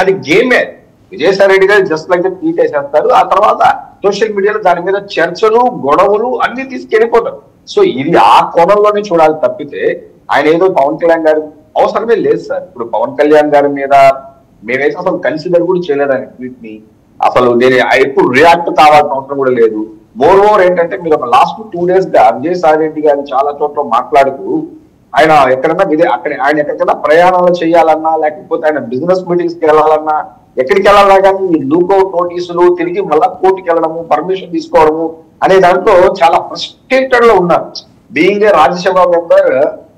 అది గేమే, విజయసాయి రెడ్డి గారు జస్ట్ లైక్ ట్వీట్ వేసేస్తారు, ఆ తర్వాత సోషల్ మీడియాలో దాని మీద చర్చలు గొడవలు అన్ని తీసుకెళ్ళిపోతారు. సో ఇది ఆ కోణంలోనే చూడాలి తప్పితే ఆయన ఏదో పవన్ కళ్యాణ్ గారు అవసరమే లేదు సార్. ఇప్పుడు పవన్ కళ్యాణ్ గారి మీద మేమైతే అసలు కన్సిడర్ కూడా చేయలేదు ఆయన ట్వీట్ ని. అసలు నేను ఎప్పుడు రియాక్ట్ కావాల్సిన అవసరం కూడా లేదు. మోర్ ఓవర్ ఏంటంటే మీరు ఒక లాస్ట్ 2 days గా విజయసాయి రెడ్డి గారు చాలా చోట్ల మాట్లాడుతూ ఆయన ఎక్కడన్నా అక్కడ ఆయన ఎక్కడికైనా ప్రయాణాలు చేయాలన్నా లేకపోతే ఆయన బిజినెస్ మీటింగ్స్ కి వెళ్ళాలన్నా ఎక్కడికి వెళ్ళాలా కానీ ఈ లూకౌట్ నోటీసులు తిరిగి మళ్ళా కోర్టుకి వెళ్ళడము పర్మిషన్ తీసుకోవడము అనే దాంట్లో చాలా ఫ్రస్ట్రేటెడ్ లో ఉన్నారు. Being a Rajya Sabha member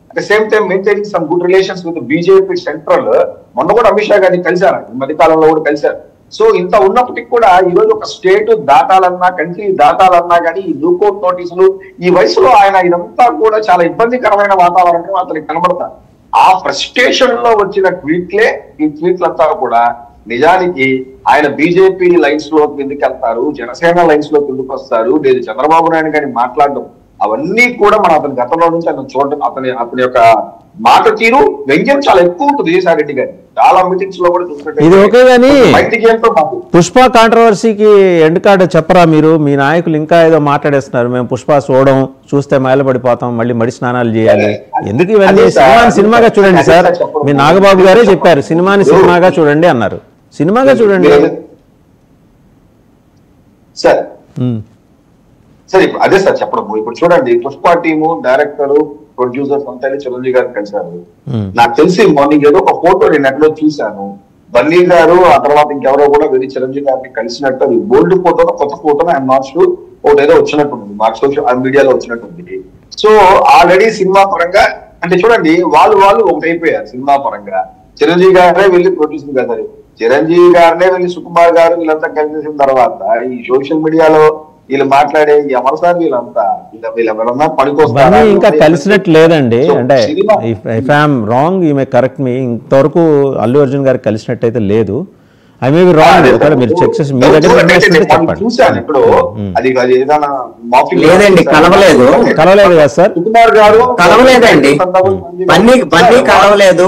at the same time maintaining some good relations with BJP central. మొన్న కూడా అమిత్ షా గారిని కలిశారు, ఈ మధ్య కాలంలో కూడా కలిశారు. సో ఇంత ఉన్నప్పటికీ కూడా ఈ రోజు ఒక స్టేట్ దాటాలన్నా కంట్రీ దాటాలన్నా కానీ ఈ లూకౌట్ నోటీసులు ఈ వయసులో ఆయన ఇదంతా కూడా చాలా ఇబ్బందికరమైన వాతావరణం అతనికి కనబడతారు. ఆ ఫ్రస్ట్రేషన్ లో వచ్చిన ట్వీట్లే ఈ ట్వీట్లంతా కూడా నిజానికి ఆయన బీజేపీ లైన్స్ లో కిందకి వెళ్తారు, జనసేన లైన్స్ లో కిందకి వస్తారు, లేదు చంద్రబాబు నాయుడు గారిని మాట్లాడడం అవన్నీ కూడా మనం అతని గతంలో నుంచి ఆయన చూడడం అతని యొక్క మాట తీరు వ్యంగ్యం చాలా ఎక్కువ ఉంటుంది. విజయసాయి రెడ్డి గారి చాలా మీటింగ్స్ లో కూడా చూసినట్టు ఇది ఓకే కానీ పుష్ప కాంట్రవర్సీకి ఎండ్ కార్డు చెప్పరా మీరు? మీ నాయకులు ఇంకా ఏదో మాట్లాడేస్తున్నారు, మేము పుష్ప చూస్తే మైలపడిపోతాం, మళ్ళీ మడి స్నానాలు చేయాలి. ఎందుకు ఇవన్నీ? సినిమాని సినిమాగా చూడండి సార్. మీ నాగబాబు గారే చెప్పారు సినిమాని సినిమాగా చూడండి అన్నారు. సినిమాగా చూడండి సార్. సార్ అదే సార్ చెప్పడము. ఇప్పుడు చూడండి పుష్ప టీము డైరెక్టర్ ప్రొడ్యూసర్స్ అంతా చిరంజీవి గారు కలిశారు. నాకు తెలిసి మార్నింగ్ ఏదో ఒక ఫోటో నేను ఎక్కడో చూశాను, బన్నీ గారు ఆ తర్వాత ఇంకెవరో కూడా వెళ్ళి చిరంజీవి గారిని కలిసినట్టు. అది ఓల్డ్ ఫోటోలో కొత్త ఫోటోలో ఐఎమ్ నాట్ షూర్, ఒకటి ఏదో వచ్చినట్టుంది మాకు సోషల్ మీడియాలో వచ్చినట్టుంది. సో ఆల్రెడీ సినిమా పరంగా అంటే చూడండి వాళ్ళు ఒకటైపోయారు సినిమా పరంగా. చిరంజీవి గారే వెళ్ళి ప్రొడ్యూసర్ గారు, చిరంజీవి గారినే వెళ్ళి సుకుమార్ గారు వీళ్ళంతా కలిసిన తర్వాత ఈ సోషల్ మీడియాలో వీళ్ళు మాట్లాడే ఎవరిసారి వీళ్ళంతా వీళ్ళెవరన్నా పనికొస్తారు ఇంకా కలిసినట్టు లేదండి. అంటే if I'm wrong you may correct me, ఇంతవరకు అల్లు అర్జున్ గారికి కలిసినట్టయితే లేదు. ఐ మే బి రాంగ్, మీరు చెక్ చేసి మీ దగ్గర చూసాను. ఇప్పుడు అది ఏదైనా లేదండి, కలవలేదు కదా సార్? సుకుమార్ గారు కలవలేదండి, బన్నీ కలవలేదు.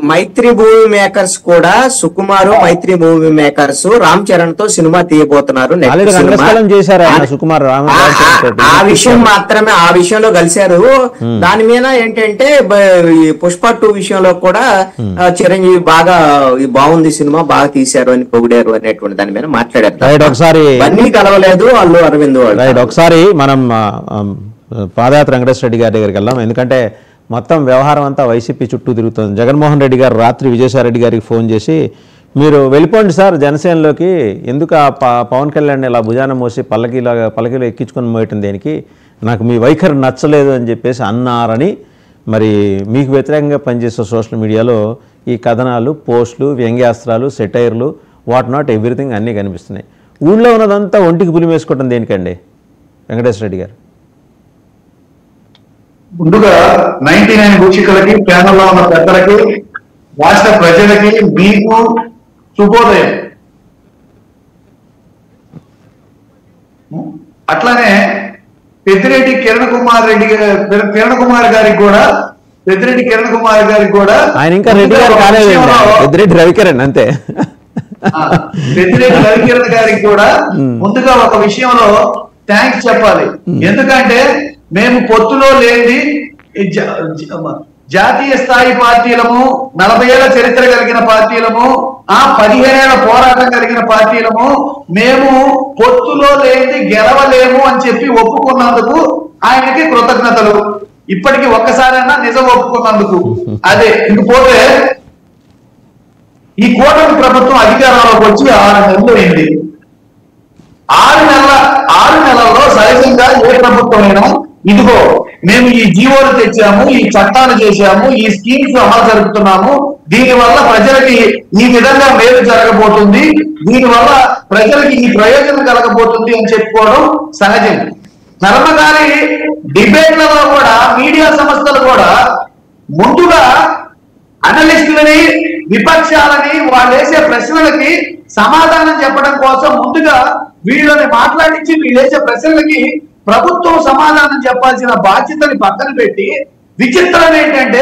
మైత్రి మూవీ మేకర్స్ కూడా సుకుమారు మైత్రి మూవీ మేకర్స్ రామ్ చరణ్ తో సినిమా తీయబోతున్నారు. ఆ విషయం మాత్రమే, ఆ విషయంలో కలిశారు. దాని మీద ఏంటంటే పుష్ప 2 విషయంలో కూడా చిరంజీవి బాగా బాగుంది సినిమా, బాగా తీశారు అని పొగిడారు అనేటువంటి దాని మీద మాట్లాడారు. ఒకసారి బన్నీ కలవలేదు, అల్లు అరవింద్. ఒకసారి మనం పాదయాత్ర వెంకటేశ్వర రెడ్డి గారి దగ్గరికి వెళ్దాం. ఎందుకంటే మొత్తం వ్యవహారం అంతా వైసీపీ చుట్టూ తిరుగుతుంది. జగన్మోహన్ రెడ్డి గారు రాత్రి విజయసాయి రెడ్డి గారికి ఫోన్ చేసి మీరు వెళ్ళిపోండి సార్ జనసేనలోకి, ఎందుకు ఆ పవన్ కళ్యాణ్ ఇలా భుజాన మోసి పల్లకీలో ఎక్కించుకొని మోయటం దేనికి, నాకు మీ వైఖరి నచ్చలేదు అని చెప్పేసి అన్నారని మరి మీకు వ్యతిరేకంగా పనిచేసే సోషల్ మీడియాలో ఈ కథనాలు, పోస్టులు, వ్యంగ్యాస్త్రాలు, సెటైర్లు, వాట్ నాట్ ఎవ్రీథింగ్ అన్నీ కనిపిస్తున్నాయి. ఊళ్ళో ఉన్నదంతా ఒంటికి పులి వేసుకోవటం దేనికండి వెంకటేశ్వర రెడ్డి గారు? ముందుగా 99 వీక్షకులకి, ప్యానల్లో ఉన్న పెద్దలకి, రాష్ట్ర ప్రజలకి, మీకు శుభోదయం. అట్లానే పెద్దిరెడ్డి కిరణ్ కుమార్ గారికి కూడా ఆయన ఇంకా రెడ్డి గారు కాలేదు, పెద్దిరెడ్డి రవికిరణ్ అంతే. పెద్దిరెడ్డి రవికిరణ్ గారికి కూడా ముందుగా ఒక విషయంలో థ్యాంక్స్ చెప్పాలి. ఎందుకంటే మేము పొత్తులో లేని జాతీయ స్థాయి పార్టీలము, 40 ఏళ్ల చరిత్ర కలిగిన పార్టీలము, 15 ఏళ్ల పోరాటం కలిగిన పార్టీలము, మేము పొత్తులో లేని గెలవలేము అని చెప్పి ఒప్పుకున్నందుకు ఆయనకి కృతజ్ఞతలు. ఇప్పటికి ఒక్కసారైనా నిజం ఒప్పుకున్నందుకు. అదే ఇంకపోతే ఈ కూటమి ప్రభుత్వం అధికారంలోకి వచ్చి 6 నెలలు అయింది. 6 నెలల్లో సహజంగా ఏ ప్రభుత్వమైనా ఇదిగో మేము ఈ జీవోలు తెచ్చాము, ఈ చట్టాలు చేశాము, ఈ స్కీమ్స్ అమలు జరుపుతున్నాము, దీనివల్ల ప్రజలకి ఈ విధంగా మేలు జరగబోతుంది, దీనివల్ల ప్రజలకి ఈ ప్రయోజనం కలగబోతుంది అని చెప్పుకోవడం సహజం. నర్మగారి డిబేట్లలో కూడా మీడియా సంస్థలు కూడా ముందుగా అనలిస్టులని, విపక్షాలని, వాళ్ళు వేసే ప్రశ్నలకి సమాధానం చెప్పడం కోసం ముందుగా వీళ్ళని మాట్లాడించి వీళ్ళు వేసే ప్రశ్నలకి ప్రభుత్వం సమాధానం చెప్పాల్సిన బాధ్యతని పక్కన పెట్టి, విచిత్రం ఏంటంటే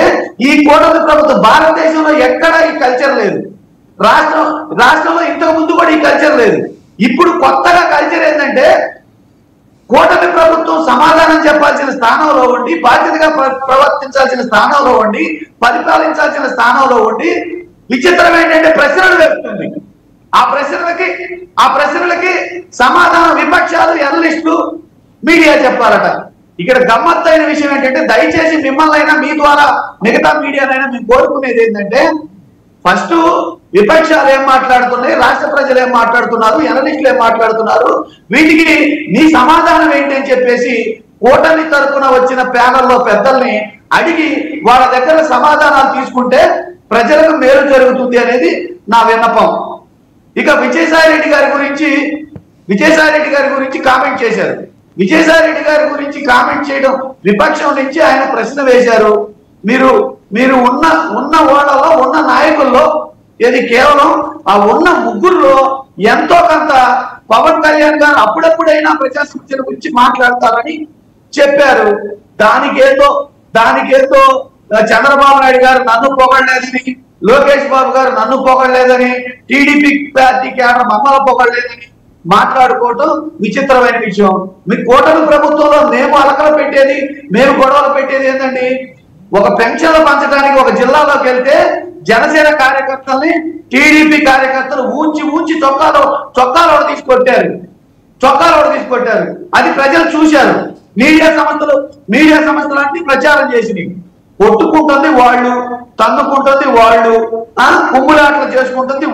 ఈ కూటమి ప్రభుత్వం భారతదేశంలో ఎక్కడ ఈ కల్చర్ లేదు. రాష్ట్రంలో ఇంతకు ముందు కూడా ఈ కల్చర్ లేదు. ఇప్పుడు కొత్తగా కల్చర్ ఏంటంటే కూటమి ప్రభుత్వం సమాధానం చెప్పాల్సిన స్థానంలో ఉండి, బాధ్యతగా ప్రవర్తించాల్సిన స్థానంలో ఉండి, పరిపాలించాల్సిన స్థానంలో ఉండి విచిత్రం ఏంటంటే ప్రశ్నలు వేస్తుంది. ఆ ప్రశ్నలకి సమాధానం విపక్షాలు, జర్నలిస్టులు, మీడియా చెప్పాలట. ఇక్కడ గమ్మత్తైన విషయం ఏంటంటే దయచేసి మిమ్మల్ని అయినా మీ ద్వారా మిగతా మీడియానైనా మేము కోరుకునేది ఏంటంటే ఫస్ట్ విపక్షాలు ఏం మాట్లాడుతున్నాయి, రాష్ట్ర ప్రజలు ఏం మాట్లాడుతున్నారు, జర్నలిస్టులు ఏం మాట్లాడుతున్నారు, వీటికి మీ సమాధానం ఏంటి అని చెప్పేసి కూటమి తరఫున వచ్చిన ప్యానల్లో పెద్దల్ని అడిగి వాళ్ళ దగ్గర సమాధానాలు తీసుకుంటే ప్రజలకు మేలు జరుగుతుంది అనేది నా విన్నపం. ఇక విజయసాయి రెడ్డి గారి గురించి కామెంట్ చేశారు. విజయసాయి రెడ్డి గారి గురించి కామెంట్ చేయడం విపక్షం నుంచి ఆయన ప్రశ్న వేశారు. మీరు ఉన్న వాళ్ళలో ఉన్న నాయకుల్లో ఇది కేవలం ఆ ఉన్న ముగ్గురులో ఎంతో కొంత పవన్ కళ్యాణ్ గారు అప్పుడప్పుడైనా ప్రజా సమస్యల గురించి మాట్లాడతారని చెప్పారు. దానికేదో చంద్రబాబు నాయుడు గారు నన్ను పొగడలేదని, లోకేష్ బాబు గారు నన్ను పొగడలేదని, టీడీపీ పార్టీ కేడర్ మమ్మల్ని పొగడలేదని మాట్లాడుకోవటం విచిత్రమైన విషయం. మీ కూటమి ప్రభుత్వంలో మేము అలకలు పెట్టేది, మేము గొడవలు పెట్టేది ఏంటండి? ఒక పెన్షన్లు పంచడానికి ఒక జిల్లాలోకి వెళ్తే జనసేన కార్యకర్తల్ని టీడీపీ కార్యకర్తలు ఊంచి చొక్కాలు తీసుకొట్టారు. అది ప్రజలు చూశారు. మీడియా సంస్థలు అన్ని ప్రచారం చేసినాయి. కొట్టుకుంటుంది వాళ్ళు, తన్నుకుంటుంది వాళ్ళు, కుమ్ములాటలు చేసుకుంటుంది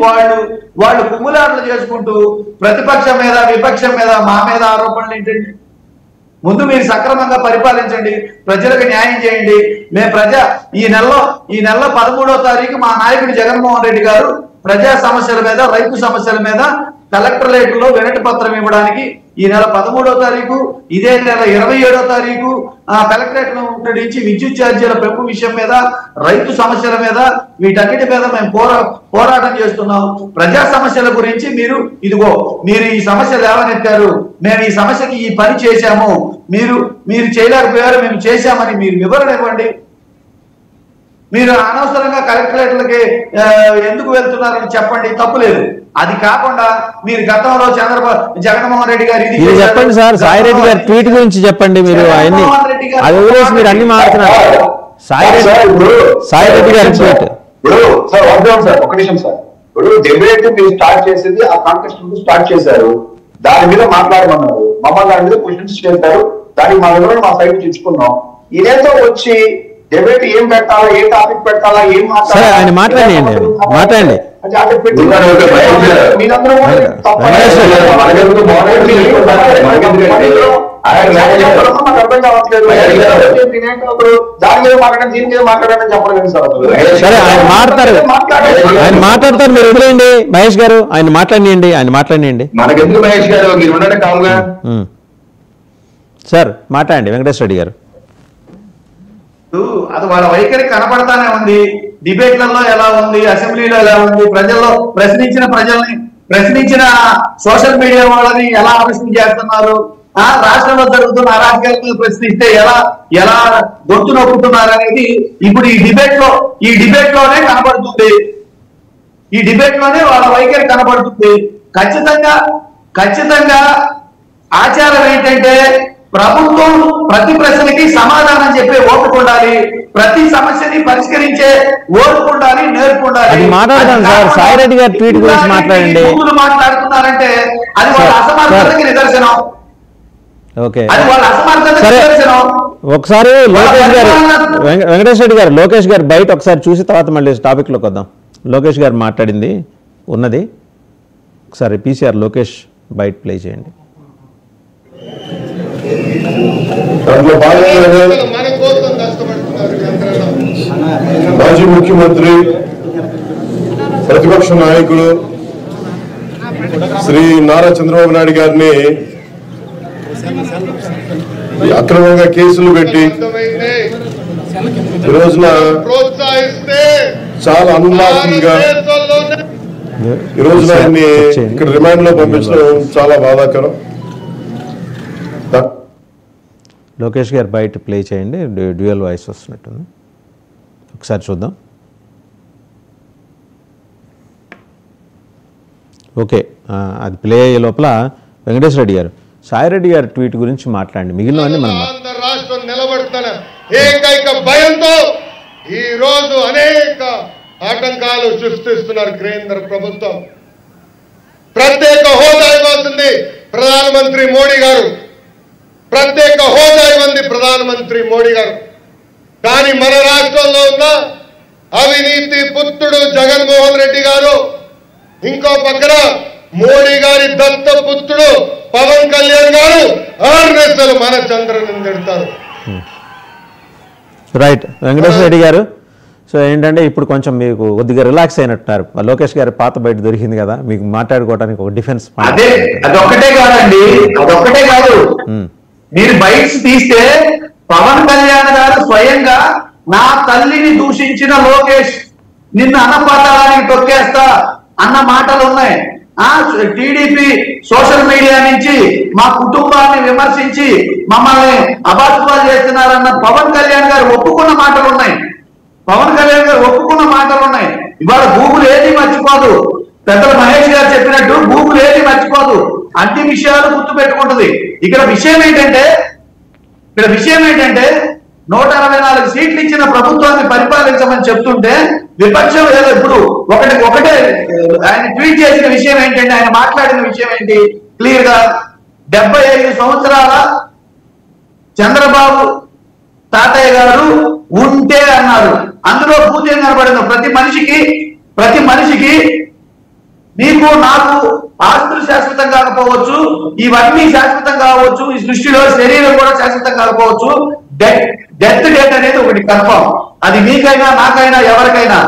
వాళ్ళు కుమ్ములాటలు చేసుకుంటూ ప్రతిపక్షం మీద విపక్షం మీద మా మీద ఆరోపణలు ఏంటండి? ముందు మీరు సక్రమంగా పరిపాలించండి, ప్రజలకు న్యాయం చేయండి. ఈ నెలలో 13వ తారీఖు మా నాయకుడు జగన్మోహన్ రెడ్డి గారు ప్రజా సమస్యల మీద, రైతు సమస్యల మీద కలెక్టరేట్ లో వినతి పత్రం ఇవ్వడానికి ఈ నెల 13వ తారీఖు, ఇదే నెల 27వ తారీఖు కలెక్టరేట్ ను నుంచి విద్యుత్ ఛార్జీల పెంపు విషయం మీద, రైతు సమస్యల మీద, వీటన్నిటి మీద మేము పోరాటం చేస్తున్నాం. ప్రజా సమస్యల గురించి మీరు ఈ సమస్యలు ఏమనెత్తారు, మేము ఈ సమస్యకి ఈ పని చేశాము, మీరు చేయలేకపోయారు, మేము చేశామని మీరు వివరణ ఇవ్వండి. మీరు అనవసరంగా కలెక్టరేట్లకి ఎందుకు వెళ్తున్నారని చెప్పండి, తప్పులేదు. అది కాకుండా మీరు గతంలో జగన్మోహన్ రెడ్డి గారు ఇది చెప్పండి సార్, సాయి రెడ్డి గారి ట్వీట్ గురించి చెప్పండి. మీరు అన్ని అది వదిలేసి మీరు అన్ని మాట్లాడుతున్నారు. సాయి రెడ్డి గారి ట్వీట్ ఒక నిమిషం సార్. ఇప్పుడు డిబేట్ మీరు స్టార్ట్ చేసేది ఆ కాంటెస్ట్ స్టార్ట్ చేశారు, దాని మీద మాట్లాడమన్నారు, మమ్మల్ని దాని మీద క్వశ్చన్స్ చేశారు, దానికి మా వివరణ మా సైడ్ ఇచ్చుకున్నాం. ఇదేతో వచ్చి డిబేట్ ఏం పెట్టాలా, ఏ టాపిక్ పెట్టాలా, ఏం మాట్లాడండి మాట్లాడండి సరే ఆయన మాట్లాడతారు, మీరు వదిలేయండి. మహేష్ గారు ఆయన మాట్లాడియండి. సార్ మాట్లాడండి వెంకటేశ్వర రెడ్డి గారు. అది వాళ్ళ వైఖరి కనపడతానే ఉంది. డిబేట్లలో ఎలా ఉంది, అసెంబ్లీలో ఎలా ఉంది, ప్రశ్నించిన సోషల్ మీడియా వాళ్ళని ఎలా ప్రశ్న చేస్తున్నారు, రాష్ట్రంలో జరుగుతున్న అరాజకాలను ప్రశ్నిస్తే ఎలా గొంతు నొక్కుతున్నారు అనేది ఇప్పుడు ఈ డిబేట్ లోనే కనపడుతుంది. ఈ డిబేట్ లోనే వాళ్ళ వైఖరి కనపడుతుంది. ఖచ్చితంగా ఆచారం ఏంటంటే ప్రభుత్వం ప్రతి ప్రశ్నకి సమాధానం చెప్పే ఓపిక ఉండాలి, ప్రతి సమస్యని పరిష్కరించే ఓపిక ఉండాలి, నేర్పు ఉండాలి. సాయిరెడ్డి గారి ట్వీట్ గురించి మాట్లాడండి. మాట్లాడుతున్నారంటే అది వాళ్ళ అసమర్థతకి నిదర్శనం. అది వాళ్ళ అసమర్థతకి నిదర్శనం. ఒకసారి లోకేష్ గారు, వెంకటేశ్వర రెడ్డి గారు, లోకేష్ గారు బయట ఒకసారి చూసి తర్వాత మళ్ళీ టాపిక్ లోకి వద్దాం. లోకేష్ గారు మాట్లాడింది ఉన్నది ఒకసారి పీసీఆర్ లోకేష్ బయట ప్లే చేయండి. మాజీ ముఖ్యమంత్రి ప్రతిపక్ష నాయకుడు శ్రీ నారా చంద్రబాబు నాయుడు గారిని అక్రమంగా కేసులు పెట్టి ఈ రోజున చాలా అన్లాఫుల్గా ఈ రోజున ఆయన్ని ఇక్కడ రిమాండ్ లో పంపించడం చాలా బాధాకరం. లోకేష్ గారు బయట ప్లే చేయండి, డ్యూయల్ వాయిస్ వస్తున్నట్టుంది, ఒకసారి చూద్దాం. ఓకే, అది ప్లే అయ్యే లోపల వెంకటేశ్వర రెడ్డి గారు సాయిరెడ్డి గారి ట్వీట్ గురించి మాట్లాడండి, మిగిలినవన్నీ మనం ఆంధ్ర రాష్ట్రం నిలబడుతున్న ఏకైక భయంతో ఈ రోజు అనేక ఆటంకాలు సృష్టిస్తున్నారు కేంద్ర ప్రభుత్వం. ప్రత్యేక హోదా ఇవ్వాల్సింది ప్రధానమంత్రి మోడీ గారు, ప్రత్యేక హోదా ఇవ్వండి ప్రధానమంత్రి మోడీ గారు. కానీ మన రాష్ట్రంలో ఉన్న అవినీతి పుత్రుడు జగన్మోహన్ రెడ్డి గారు, ఇంకో పక్కన మోడీ గారి దత్త పుత్రుడు పవన్ కళ్యాణ్ గారు ఆర్ఎస్ఎల్ మన చంద్రని తిడతారు. రైట్ వెంకటేశ్వర రెడ్డి గారు, సో ఏంటంటే ఇప్పుడు కొంచెం మీకు కొద్దిగా రిలాక్స్ అయినట్టున్నారు. లోకేష్ గారి పాత బయట దొరికింది కదా, మీకు మాట్లాడుకోవడానికి ఒక డిఫెన్స్. అదే అదొక్కటే కాదండి, అదొక్కటే కాదు. మీరు బైట్స్ తీస్తే పవన్ కళ్యాణ్ గారు స్వయంగా నా తల్లిని దూషించిన లోకేష్ నిన్ను అన్నపాతాలని తొక్కేస్తా అన్న మాటలు ఉన్నాయి. టీడీపీ సోషల్ మీడియా నుంచి మా కుటుంబాన్ని విమర్శించి మమ్మల్ని అబాస్పాలు చేస్తున్నారన్న పవన్ కళ్యాణ్ గారు ఒప్పుకున్న మాటలు ఉన్నాయి. పవన్ కళ్యాణ్ గారు ఒప్పుకున్న మాటలు ఉన్నాయి. ఇవాళ గూగుల్ ఏది మర్చిపోదు. పెద్దలు మహేష్ గారు చెప్పినట్టు గూగుల్ ఏది మర్చిపోదు, అన్ని విషయాలు గుర్తు పెట్టుకుంటుంది. ఇక్కడ విషయం ఏంటంటే 164 సీట్లు ఇచ్చిన ప్రభుత్వాన్ని పరిపాలించమని చెప్తుంటే విపక్షం ఏదో ఇప్పుడు ఒకటే ఆయన ట్వీట్ చేసిన విషయం ఏంటంటే, ఆయన మాట్లాడిన విషయం ఏంటి క్లియర్ గా 75 సంవత్సరాల చంద్రబాబు తాతయ్య గారు ఉంటే అన్నారు. అందులో పూర్తి కనబడింది ప్రతి మనిషికి నీకు నాకు ఆస్తులు శాశ్వతం కాకపోవచ్చు, ఇవన్నీ శాశ్వతం కావచ్చు, ఈ సృష్టిలో శరీరం కూడా శాశ్వతం కాకపోవచ్చు, డెత్ డేట్ అనేది ఒకటి కన్ఫర్మ్. అది మీకైనా నాకైనా ఎవరికైనా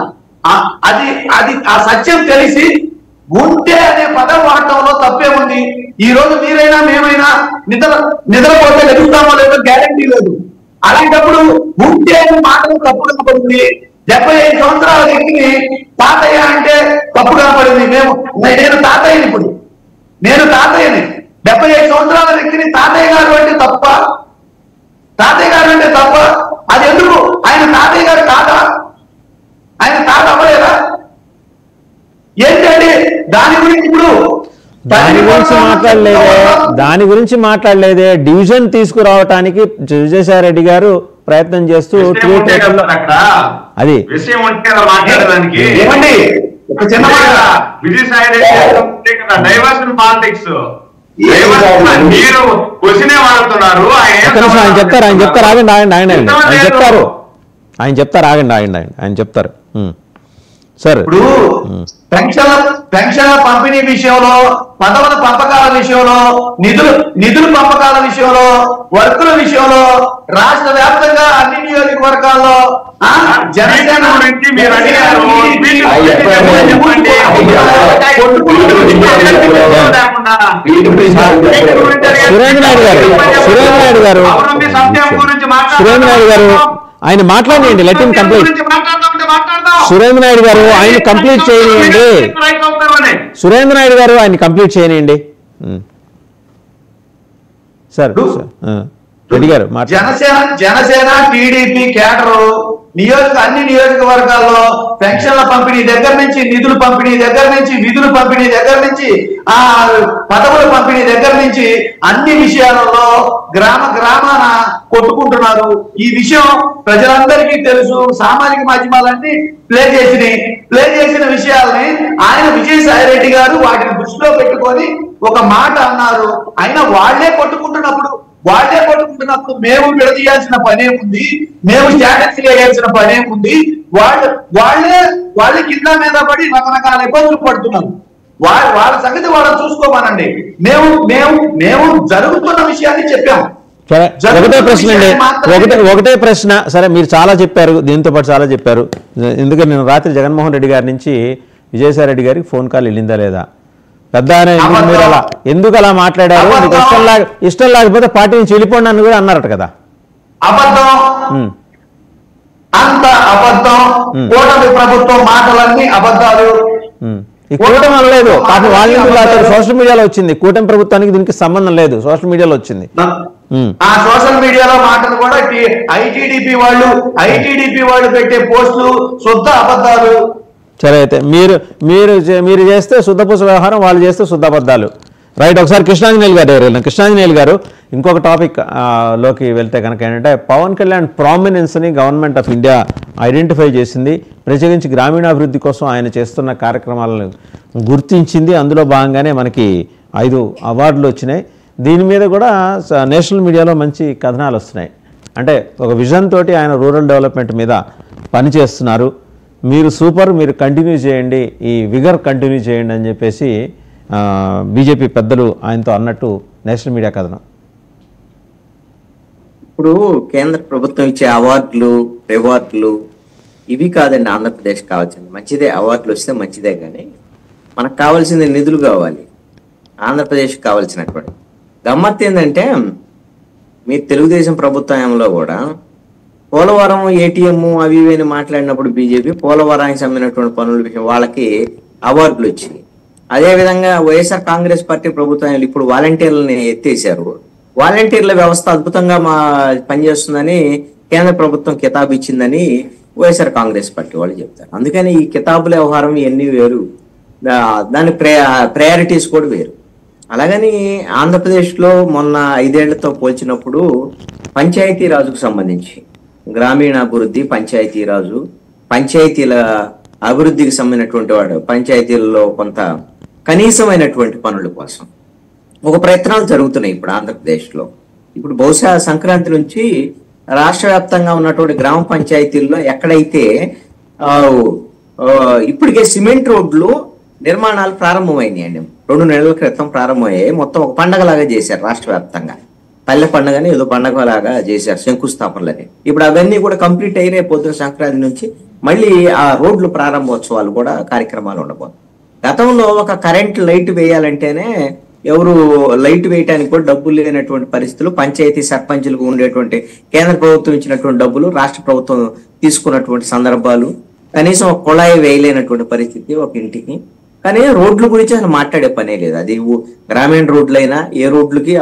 అది ఆ సత్యం తెలిసి ఉంటే అనే పదం వాడటంలో తప్పే ఉంది. ఈ రోజు మీరైనా మేమైనా నిద్రపోతే లభిస్తామో లేదో గ్యారంటీ లేదు. అలాంటప్పుడు ఉంటే అనే మాటలు తప్పు కనపడింది. 75 సంవత్సరాల వ్యక్తిని తాతయ్య అంటే తప్పు కనపడింది. నేను తాతయ్యని, ఇప్పుడు నేను తాతయ్యని. 75 సంవత్సరాల వ్యక్తిని తాతయ్య గారు అంటే తప్ప, అది ఎందుకు? ఆయన తాతయ్య గారు కాదా? ఆయన తాత అవ్వలేదా? ఏంటండి దాని గురించి ఇప్పుడు దాని గురించి మాట్లాడలేదే. డివిజన్ తీసుకురావటానికి విజయసాయి రెడ్డి గారు ప్రయత్నం చేస్తూ అది ఏమండి ఒక చిన్న విజయసాయి రెడ్డి డైవర్షన్ పాలిటిక్స్ మీరు క్వశ్చనే వాడుతున్నారు. ఆయన చెప్తారు ఆయన చెప్తారు సార్. ఇప్పుడు పెన్షన్ల పంపిణీ విషయంలో, పదవుల పంపకాల విషయంలో, నిధుల పంపకాల విషయంలో, వర్కుల విషయంలో రాష్ట్ర వ్యాప్తంగా అన్ని నియోజకవర్గాల్లో జనసేన గురించి సురేంద్ర నాయుడు గారు ఆయన మాట్లాడండి. Let him complete. Surendra Naidu గారు ఆయన కంప్లీట్ చేయనియండి. సురేంద్ర నాయుడు గారు ఆయన కంప్లీట్ చేయనియండి సార్. రెడ్డి గారు జనసేన టీడీపీ కేడరు అన్ని నియోజకవర్గాల్లో పెన్షన్ల పంపిణీ దగ్గర నుంచి, నిధుల పంపిణీ దగ్గర నుంచి, విధుల పంపిణీ దగ్గర నుంచి, పదవుల పంపిణీ దగ్గర నుంచి అన్ని విషయాలలో గ్రామాన కొట్టుకుంటున్నారు. ఈ విషయం ప్రజలందరికీ తెలుసు. సామాజిక మాధ్యమాలన్నీ ప్లే చేసిన విషయాలని ఆయన విజయసాయి రెడ్డి గారు వాటిని దృష్టిలో పెట్టుకొని ఒక మాట అన్నారు. ఆయన వాళ్లే కొట్టుకుంటున్నప్పుడు మేము విడదీయాల్సిన పనేముంది, మేము స్ట్రాటజీ వేయాల్సిన పనేముంది? వాళ్ళ కింద మీద పడి రకరకాల ఇబ్బందులు పడుతున్నారు. వాళ్ళ సంగతి వాళ్ళని చూసుకోమనండి. మేము జరుగుతున్న విషయాన్ని చెప్పాము. ఒకటే ప్రశ్న. సరే, మీరు చాలా చెప్పారు, దీంతో పాటు చాలా చెప్పారు. ఎందుకంటే నేను రాత్రి జగన్మోహన్ రెడ్డి గారి నుంచి విజయసాయి రెడ్డి గారికి ఫోన్ కాల్ వెళ్ళిందా లేదా? పెద్ద మీరు అలా ఎందుకు అలా మాట్లాడారు? ఇష్టం లేకపోతే పార్టీ నుంచి వెళ్ళిపోండి అని కూడా అన్నారట కదా. కూటమి ప్రభుత్వం మాటలన్నీ అబద్ధాలు. ఈ కూటమి అనలేదు, పాపం వాళ్ళ సోషల్ మీడియాలో వచ్చింది. కూటమి ప్రభుత్వానికి దీనికి సంబంధం లేదు, సోషల్ మీడియాలో వచ్చింది. ఆ సోషల్ మీడియాలో మాటలు కూడా ఐటీడీపీ వాళ్ళు పెట్టే పోస్టులు శుద్ధ అబద్ధాలు. సరే, అయితే మీరు చేస్తే శుద్ధపూస వ్యవహారం, వాళ్ళు చేస్తే శుద్ధబద్ధాలు. రైట్. ఒకసారి కృష్ణాంజనేయులు గారు దగ్గర వెళ్ళాం. కృష్ణాంజనేయులు గారు, ఇంకొక టాపిక్ లోకి వెళ్తే కనుక ఏంటంటే, పవన్ కళ్యాణ్ ప్రామినెన్స్ని గవర్నమెంట్ ఆఫ్ ఇండియా ఐడెంటిఫై చేసింది. ప్రత్యేకించి గ్రామీణాభివృద్ధి కోసం ఆయన చేస్తున్న కార్యక్రమాలను గుర్తించింది. అందులో భాగంగానే మనకి 5 అవార్డులు వచ్చినాయి. దీని మీద కూడా నేషనల్ మీడియాలో మంచి కథనాలు వస్తున్నాయి. అంటే ఒక విజన్ తోటి ఆయన రూరల్ డెవలప్మెంట్ మీద పనిచేస్తున్నారు. మీరు సూపర్, మీరు కంటిన్యూ చేయండి, ఈ విగర్ కంటిన్యూ చేయండి అని చెప్పేసి బీజేపీ పెద్దలు ఆయనతో అన్నట్టు నేషనల్ మీడియా కథనం. ఇప్పుడు కేంద్ర ప్రభుత్వం ఇచ్చే అవార్డులు, రివార్డులు ఇవి కాదండి ఆంధ్రప్రదేశ్ కావాల్సింది. మంచిదే, అవార్డులు వస్తే మంచిదే, కానీ మనకు కావాల్సింది నిధులు కావాలి. ఆంధ్రప్రదేశ్ కావాల్సినటువంటి గమ్మత్తు ఏంటంటే, మీ తెలుగుదేశం ప్రభుత్వంలో కూడా పోలవరం ఏటీఎం అవి ఇవి మాట్లాడినప్పుడు బీజేపీ పోలవరానికి సంబంధించినటువంటి పనుల విషయం వాళ్ళకి అవార్డులు వచ్చింది. అదేవిధంగా వైఎస్ఆర్ కాంగ్రెస్ పార్టీ ప్రభుత్వం ఇప్పుడు వాలంటీర్లని ఎత్తేసారు. వాలంటీర్ల వ్యవస్థ అద్భుతంగా పనిచేస్తుందని కేంద్ర ప్రభుత్వం కితాబు ఇచ్చిందని వైఎస్ఆర్ కాంగ్రెస్ పార్టీ వాళ్ళు చెప్తారు. అందుకని ఈ కితాబుల వ్యవహారం ఇవన్నీ వేరు, దాని ప్రయారిటీస్ కూడా వేరు. అలాగని ఆంధ్రప్రదేశ్లో మొన్న 5 ఏళ్లతో పోల్చినప్పుడు పంచాయతీ రాజుకు సంబంధించి గ్రామీణాభివృద్ధి, పంచాయతీరాజు, పంచాయతీల అభివృద్ధికి సంబంధించినటువంటి వాడు పంచాయతీలలో కొంత కనీసమైనటువంటి పనుల కోసం ఒక ప్రయత్నాలు జరుగుతున్నాయి ఇప్పుడు ఆంధ్రప్రదేశ్లో. ఇప్పుడు బహుశా సంక్రాంతి నుంచి రాష్ట్ర వ్యాప్తంగా ఉన్నటువంటి గ్రామ పంచాయతీల్లో ఎక్కడైతే ఇప్పటికే సిమెంట్ రోడ్లు నిర్మాణాలు ప్రారంభమైనాయండి. 2 నెలల క్రితం ప్రారంభమయ్యాయి. మొత్తం ఒక పండగలాగా చేశారు రాష్ట్ర వ్యాప్తంగా. పల్లె పండుగని ఏదో పండగలాగా చేశారు, శంకుస్థాపనలని. ఇప్పుడు అవన్నీ కూడా కంప్లీట్ అయినాయి. పొద్దున సంక్రాంతి నుంచి మళ్ళీ ఆ రోడ్లు ప్రారంభోత్సవాలు కూడా కార్యక్రమాలు ఉండబోతుంది. గతంలో ఒక కరెంట్ లైట్ వేయాలంటేనే ఎవరు లైట్ వేయడానికి కూడా డబ్బులు లేనటువంటి పరిస్థితులు, పంచాయతీ సర్పంచులకు ఉండేటువంటి కేంద్ర ప్రభుత్వం ఇచ్చినటువంటి డబ్బులు రాష్ట్ర ప్రభుత్వం తీసుకున్నటువంటి సందర్భాలు, కనీసం ఒక కుళాయి వేయలేనటువంటి పరిస్థితి ఒక ఇంటికి. కానీ రోడ్ల గురించి అసలు మాట్లాడే పనే లేదు. అది గ్రామీణ రోడ్లైనా ఏ రోడ్లకి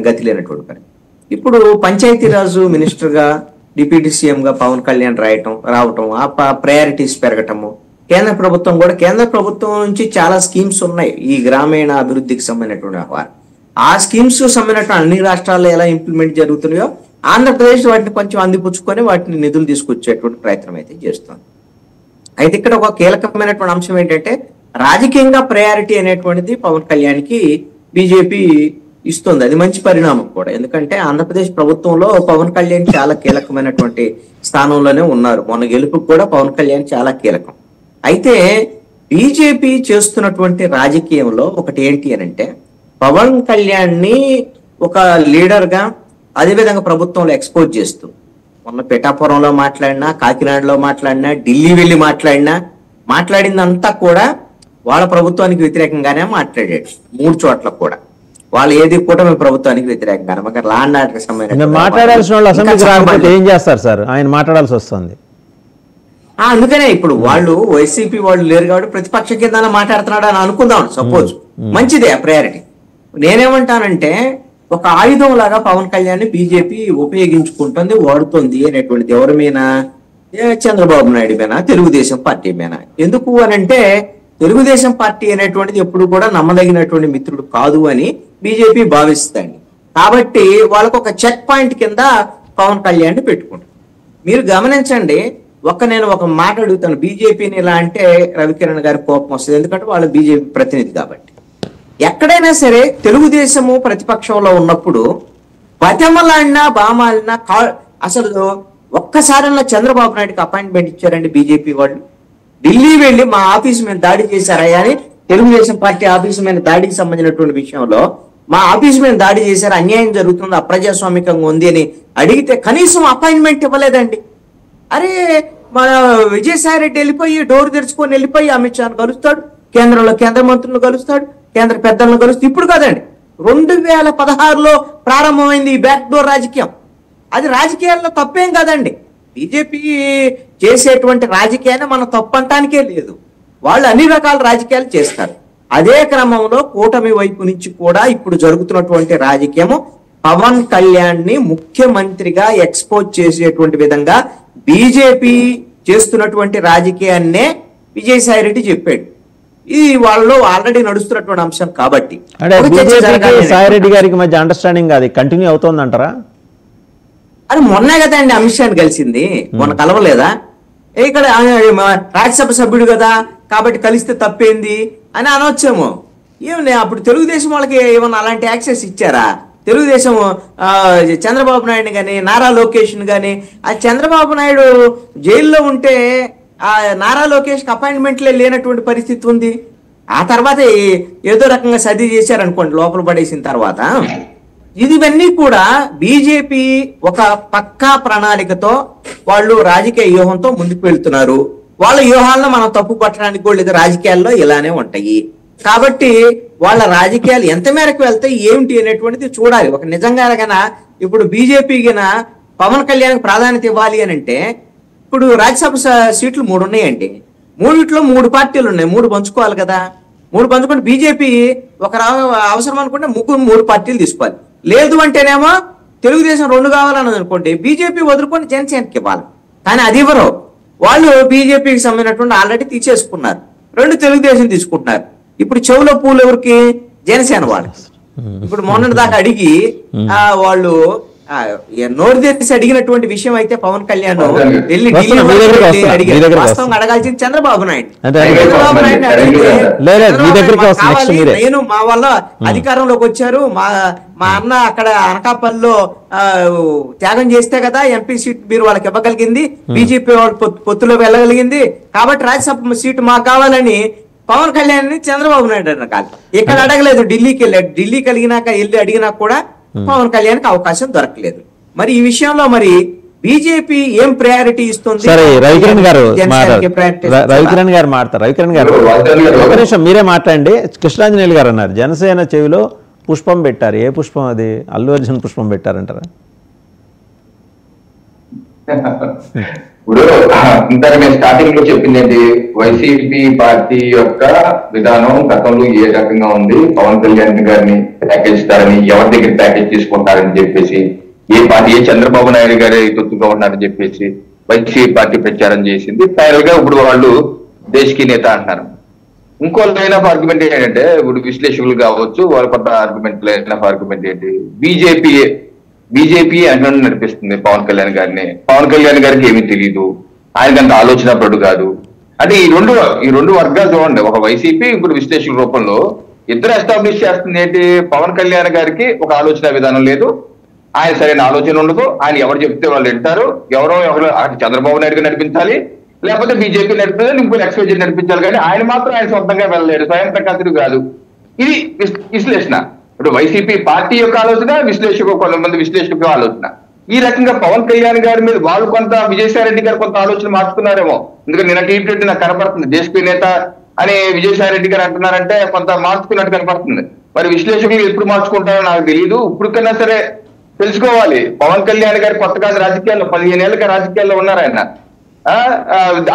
గతి లేనటువంటి పని. ఇప్పుడు పంచాయతీరాజు మినిస్టర్గా, డిప్యూటీ సీఎంగా పవన్ కళ్యాణ్ రావటం, ఆ ప్రయారిటీస్ పెరగటము, కేంద్ర ప్రభుత్వం కూడా కేంద్ర ప్రభుత్వం నుంచి చాలా స్కీమ్స్ ఉన్నాయి ఈ గ్రామీణ అభివృద్ధికి సంబంధించినటువంటి వ్యవహారం. ఆ స్కీమ్స్ సంబంధించిన అన్ని రాష్ట్రాల్లో ఎలా ఇంప్లిమెంట్ జరుగుతున్నాయో ఆంధ్రప్రదేశ్ వాటిని కొంచెం అందిపుచ్చుకొని వాటిని నిధులు తీసుకొచ్చేటువంటి ప్రయత్నం అయితే చేస్తుంది. అయితే ఇక్కడ ఒక కీలకమైనటువంటి అంశం ఏంటంటే, రాజకీయంగా ప్రయారిటీ అనేటువంటిది పవన్ కళ్యాణ్కి బీజేపీ ఇస్తుంది. అది మంచి పరిణామం కూడా. ఎందుకంటే ఆంధ్రప్రదేశ్ ప్రభుత్వంలో పవన్ కళ్యాణ్ చాలా కీలకమైనటువంటి స్థానంలోనే ఉన్నారు. మొన్న గెలుపుకు కూడా పవన్ కళ్యాణ్ చాలా కీలకం. అయితే బీజేపీ చేస్తున్నటువంటి రాజకీయంలో ఒకటి ఏంటి అని అంటే, పవన్ కళ్యాణ్ ని ఒక లీడర్ గా అదేవిధంగా ప్రభుత్వంలో ఎక్స్పోజ్ చేస్తూ, మొన్న పిఠాపురంలో మాట్లాడినా, కాకినాడలో మాట్లాడినా, ఢిల్లీ వెళ్ళి మాట్లాడిందంతా కూడా వాళ్ళ ప్రభుత్వానికి వ్యతిరేకంగానే మాట్లాడాడు. 3 చోట్ల కూడా వాళ్ళు ఏది కూడా మేము ప్రభుత్వానికి వ్యతిరేకంగానే మాకు లా అండ్ ఆర్డర్ సంబంధించిన మాట్లాడాల్సిన వాళ్ళు అసెంబ్లీకి రాకపోతే ఏం చేస్తారు సార్? ఆయన మాట్లాడాల్సి వస్తుంది. అందుకనే ఇప్పుడు వాళ్ళు వైసీపీ వాళ్ళు లేరు కాబట్టి ప్రతిపక్ష కింద మాట్లాడుతున్నాడు అని అనుకుందాం. సపోజ్ మంచిదే ఆ ప్రయారిటీ. నేనేమంటానంటే, ఒక ఆయుధం లాగా పవన్ కళ్యాణ్ బీజేపీ ఉపయోగించుకుంటుంది, వాడుతుంది అనేటువంటిది ఎవరి మీద? చంద్రబాబు నాయుడు మీద, తెలుగుదేశం పార్టీ మీద. ఎందుకు అని అంటే, తెలుగుదేశం పార్టీ అనేటువంటిది ఎప్పుడు కూడా నమ్మదగినటువంటి మిత్రుడు కాదు అని బీజేపీ భావిస్తుంది. కాబట్టి వాళ్ళకు ఒక చెక్ పాయింట్ కింద పవన్ కళ్యాణ్ పెట్టుకుంటారు. మీరు గమనించండి, నేను ఒక మాట అడుగుతాను. బీజేపీని ఇలా అంటే రవికిరణ్ గారి కోపం వస్తుంది, ఎందుకంటే వాళ్ళ బీజేపీ ప్రతినిధి కాబట్టి. ఎక్కడైనా సరే తెలుగుదేశము ప్రతిపక్షంలో ఉన్నప్పుడు బతమలాడినా బామాలినా అసలు ఒక్కసారన్నా చంద్రబాబు నాయుడుకి అపాయింట్మెంట్ ఇచ్చారండి బీజేపీ వాళ్ళు? ఢిల్లీ వెళ్ళి మా ఆఫీసు మీద దాడి చేశారా అని, తెలుగుదేశం పార్టీ ఆఫీసు మీద దాడికి సంబంధించినటువంటి విషయంలో మా ఆఫీసు మీద దాడి చేశారు, అన్యాయం జరుగుతుంది, అప్రజాస్వామికంగా ఉంది అని అడిగితే కనీసం అపాయింట్మెంట్ ఇవ్వలేదండి. అరే, మన విజయసాయి రెడ్డి వెళ్ళిపోయి డోర్ తెరుచుకొని వెళ్ళిపోయి అమిత్ షాను కలుస్తాడు, కేంద్రంలో కేంద్ర మంత్రులను కలుస్తాడు, కేంద్ర పెద్దలను కలుస్తాడు. ఇప్పుడు కాదండి, 2016లో ప్రారంభమైంది ఈ బ్యాక్ డోర్ రాజకీయం. అది రాజకీయాల్లో తప్పేం కాదండి. బీజేపీ చేసేటువంటి రాజకీయాన్ని మనం తప్పంటానికే లేదు. వాళ్ళు అన్ని రకాల రాజకీయాలు చేస్తారు. అదే క్రమంలో కూటమి వైపు నుంచి కూడా ఇప్పుడు జరుగుతున్నటువంటి రాజకీయము పవన్ కళ్యాణ్ ని ముఖ్యమంత్రిగా ఎక్స్పోజ్ చేసేటువంటి విధంగా బీజేపీ చేస్తున్నటువంటి రాజకీయాన్నే విజయసాయి రెడ్డి చెప్పాడు. ఇది వాళ్ళలో ఆల్రెడీ నడుస్తున్నటువంటి అంశం కాబట్టి సాయి రెడ్డి గారికి మధ్య అండర్స్టాండింగ్ అది కంటిన్యూ అవుతోందంటారా? అది మొన్నే కదా అండి అమిత్ షాని కలిసింది, మొన్న కలవలేదా? ఇక్కడ రాజ్యసభ సభ్యుడు కదా కాబట్టి కలిస్తే తప్పేంది అని అనొచ్చేమో. ఏమన్నా అప్పుడు తెలుగుదేశం వాళ్ళకి ఏమన్నా అలాంటి యాక్సెస్ ఇచ్చారా? తెలుగుదేశం చంద్రబాబు నాయుడు కానీ నారా లోకేష్ని కానీ, ఆ చంద్రబాబు నాయుడు జైల్లో ఉంటే ఆ నారా లోకేష్కి అపాయింట్మెంట్లే లేనటువంటి పరిస్థితి ఉంది. ఆ తర్వాత ఏదో రకంగా సర్ది చేశారనుకోండి లోపల పడేసిన తర్వాత. ఇవన్నీ కూడా బీజేపీ ఒక పక్కా ప్రణాళికతో వాళ్ళు రాజకీయ వ్యూహంతో ముందుకు వెళ్తున్నారు. వాళ్ళ వ్యూహాలను మనం తప్పు పట్టడానికి కూడా లేదు, రాజకీయాల్లో ఇలానే ఉంటాయి. కాబట్టి వాళ్ళ రాజకీయాలు ఎంత మేరకు వెళ్తాయి ఏమిటి అనేటువంటిది చూడాలి. ఒక నిజంగా గన ఇప్పుడు బీజేపీ గిన పవన్ కళ్యాణ్కి ప్రాధాన్యత ఇవ్వాలి అని అంటే, ఇప్పుడు రాజ్యసభ సీట్లు 3 ఉన్నాయండి, 3 3 పార్టీలు ఉన్నాయి, 3 పంచుకోవాలి కదా. 3 పంచుకుంటే బీజేపీ ఒక అవసరం అనుకుంటే 3 పార్టీలు తీసుకోవాలి. లేదు అంటేనేమో తెలుగుదేశం 2 కావాలన్నది అనుకోండి, బీజేపీ వదులుకొని జనసేనకి ఇవ్వాలి. కానీ అది ఇవ్వరు వాళ్ళు. బీజేపీకి సంబంధించినటువంటి ఆల్రెడీ తీసేసుకున్నారు, 2 తెలుగుదేశం తీసుకుంటున్నారు. ఇప్పుడు చెవులో పూలు ఎవరికి? జనసేన వాళ్ళు. ఇప్పుడు మొన్నటి దాకా అడిగి వాళ్ళు నోరు తెరిచి అడిగినటువంటి విషయం అయితే పవన్ కళ్యాణ్ వాస్తవంగా అడగాల్సింది చంద్రబాబు నాయుడు. చంద్రబాబు నాయుడు అడిగితే నేను మా వల్ల అధికారంలోకి వచ్చారు, మా అన్న అక్కడ అనకాపల్లిలో త్యాగం చేస్తే కదా ఎంపీ సీట్ మీరు వాళ్ళకి ఇవ్వగలిగింది, బీజేపీ వాళ్ళు పొత్తులో వెళ్ళగలిగింది, కాబట్టి రాజ్యసభ సీటు మాకు కావాలని పవన్ కళ్యాణ్ చంద్రబాబు నాయుడు అడగాలి. ఇక్కడ అడగలేదు, ఢిల్లీకి వెళ్ళాడు. ఢిల్లీ కలిగినాక వెళ్ళి అడిగినా కూడా పవన్ కళ్యాణ్కి అవకాశం దొరకలేదు. మరి ఈ విషయంలో మరి బీజేపీ ఏం ప్రయారిటీ ఇస్తుంది? సరే రవికిరణ్ గారు మాట్లాడతారు. రవికిరణ్ గారు ఒక నిమిషం మీరే మాట్లాడండి. కృష్ణాంజనేయులు గారు అన్నారు జనసేన చెవిలో పుష్పం పెట్టారు. ఏ పుష్పం అది? అల్లు అర్జున్ పుష్పం పెట్టారంటారా? ఇప్పుడు ఇంతకు మేము స్టార్టింగ్ లో చెప్పింది ఏంటి, వైసీపీ పార్టీ యొక్క విధానం గతంలో ఏ రకంగా ఉంది, పవన్ కళ్యాణ్ గారిని ప్యాకేజ్ ఇస్తారని, ఎవరి దగ్గర ప్యాకేజ్ తీసుకుంటారని చెప్పేసి, ఏ చంద్రబాబు నాయుడు గారి తొత్తుగా ఉన్నారని చెప్పేసి వైసీపీ పార్టీ ప్రచారం చేసింది. ఫైనల్ గా ఇప్పుడు వాళ్ళు దేశకి నేత అంటున్నారు. ఇంకో లైన్ ఆఫ్ ఆర్గ్యుమెంట్ ఏంటంటే, ఇప్పుడు విశ్లేషకులు కావచ్చు వాళ్ళ కొత్త ఆర్గ్యుమెంట్ లైన్ ఆఫ్ ఆర్గ్యుమెంట్ ఏంటి, బీజేపీ అన్నం నడిపిస్తుంది పవన్ కళ్యాణ్ గారిని, పవన్ కళ్యాణ్ గారికి ఏమీ తెలియదు, ఆయనకి అంత ఆలోచనపడు కాదు. అంటే ఈ రెండు వర్గాలు చూడండి, ఒక వైసీపీ ఇంకోటి విశ్లేషకుల రూపంలో ఇద్దరు ఎస్టాబ్లిష్ చేస్తుంది ఏంటి, పవన్ కళ్యాణ్ గారికి ఒక ఆలోచన విధానం లేదు, ఆయన సరైన ఆలోచన ఉండదు, ఆయన ఎవరు చెప్తే వాళ్ళు వింటారు, ఎవరో చంద్రబాబు నాయుడు నడిపించాలి, లేకపోతే బీజేపీ నడిపించాలి, ఇంకో ఎక్స్వైజీ నడిపించాలి, కానీ ఆయన మాత్రం ఆయన సొంతంగా వెళ్ళలేడు, స్వయం ప్రకాశుడు కాదు. ఇది విశ్లేషణ. ఇప్పుడు వైసీపీ పార్టీ యొక్క ఆలోచన, కొంతమంది విశ్లేషకుల ఆలోచన. ఈ రకంగా పవన్ కళ్యాణ్ గారి మీద వాళ్ళు కొంత, విజయసాయి రెడ్డి గారు కొంత ఆలోచన మార్చుకున్నారేమో. ఎందుకంటే నిన్న టీపీ నాకు కనపడుతుంది, దేశపీ నేత అని విజయసాయి రెడ్డి గారు అంటున్నారంటే కొంత మార్చుకున్నట్టు కనపడుతుంది. మరి విశ్లేషకులు ఎప్పుడు మార్చుకుంటారో నాకు తెలియదు. ఇప్పటికైనా సరే తెలుసుకోవాలి, పవన్ కళ్యాణ్ గారి కొత్త కాదు రాజకీయాల్లో, 15 ఏళ్ళగా రాజకీయాల్లో ఉన్నారు ఆయన.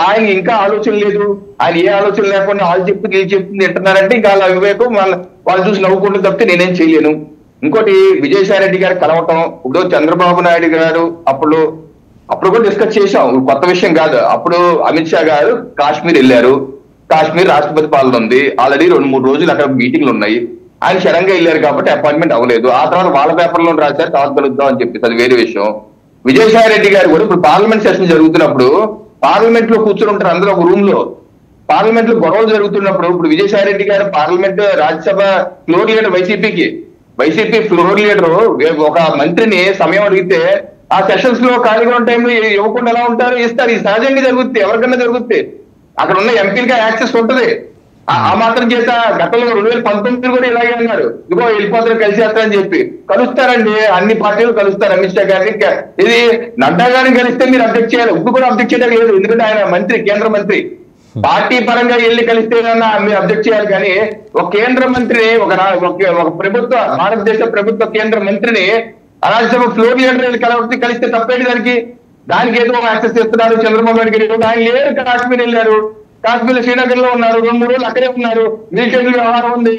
ఆయన ఇంకా ఆలోచన లేదు, ఆయన ఏ ఆలోచన లేకుండా వాళ్ళు చెప్తుంది వీళ్ళు చెప్తుంది వింటున్నారంటే ఇంకా వాళ్ళ వివేకం వాళ్ళు చూసి నవ్వుకుంటూ తప్పితే నేనేం చేయలేను. ఇంకోటి విజయసాయి రెడ్డి గారు కలవటం, ఇప్పుడు చంద్రబాబు నాయుడు గారు అప్పుడు కూడా డిస్కస్ చేశాం, కొత్త విషయం కాదు. అప్పుడు అమిత్ షా గారు కాశ్మీర్ వెళ్ళారు, కాశ్మీర్ రాష్ట్రపతి పాలన ఉంది, ఆల్రెడీ 2-3 రోజులు అక్కడ మీటింగ్లు ఉన్నాయి, ఆయన సడన్ గా వెళ్ళారు కాబట్టి అపాయింట్మెంట్ అవ్వలేదు. ఆ తర్వాత వాళ్ళ పేపర్లో రాశారు తర్వాత కలుద్దాం అని చెప్పేసి, అది వేరే విషయం. విజయసాయి రెడ్డి గారు కూడా ఇప్పుడు పార్లమెంట్ సెషన్ జరుగుతున్నప్పుడు పార్లమెంట్ లో కూర్చొని ఉంటారు అందరూ ఒక రూమ్ లో, పార్లమెంట్ లో గొడవలు జరుగుతున్నప్పుడు ఇప్పుడు విజయసాయి రెడ్డి గారు parliament Rajya Sabha floor leader, YCP floor leader ఒక మంత్రిని సమయం అడిగితే ఆ సెషన్స్ లో ఖాళీగా ఉన్న టైంలో ఇవ్వకుండా ఎలా ఉంటారు, ఇస్తారు. ఇది సహజంగా జరుగుతుంది, ఎవరికన్నా జరుగుతుంది, అక్కడ ఉన్న ఎంపీలుగా యాక్సెస్ ఉంటుంది. ఆ మాత్రం చేత గతంలో 2019 కూడా ఇలాగే అన్నారు, ఇదిగో వెళ్ళిపోతారు కలిసేస్తారని చెప్పి. కలుస్తారండి, అన్ని పార్టీలు కలుస్తారు. అమిత్ షా గారిని, ఇది నడ్డా గారిని కలిస్తే మీరు అబ్జెక్ట్ చేయాలి, ఇప్పుడు కూడా అబ్జెక్ట్ చేయడం లేదు, ఎందుకంటే ఆయన మంత్రి, కేంద్ర మంత్రి. పార్టీ పరంగా వెళ్ళి కలిస్తేనన్నా మీరు అబ్జెక్ట్ చేయాలి, కానీ ఒక కేంద్ర మంత్రిని, ఒక ప్రభుత్వ, భారతదేశ ప్రభుత్వ కేంద్ర మంత్రిని రాజ్యసభ ఫ్లోర్ లీడర్ కలిస్తే తప్పేంటి? దానికి ఏదో యాక్సెస్ చేస్తున్నారు చంద్రబాబు నాయుడు గారు. ఆయన లేరు, కాశ్మీర్ వెళ్ళారు, కాశ్మీర్ శ్రీనగర్ లో ఉన్నారు, 2-3 రోజులు అక్కడే ఉన్నారు, మిలిటరీ వ్యవహారం ఉంది,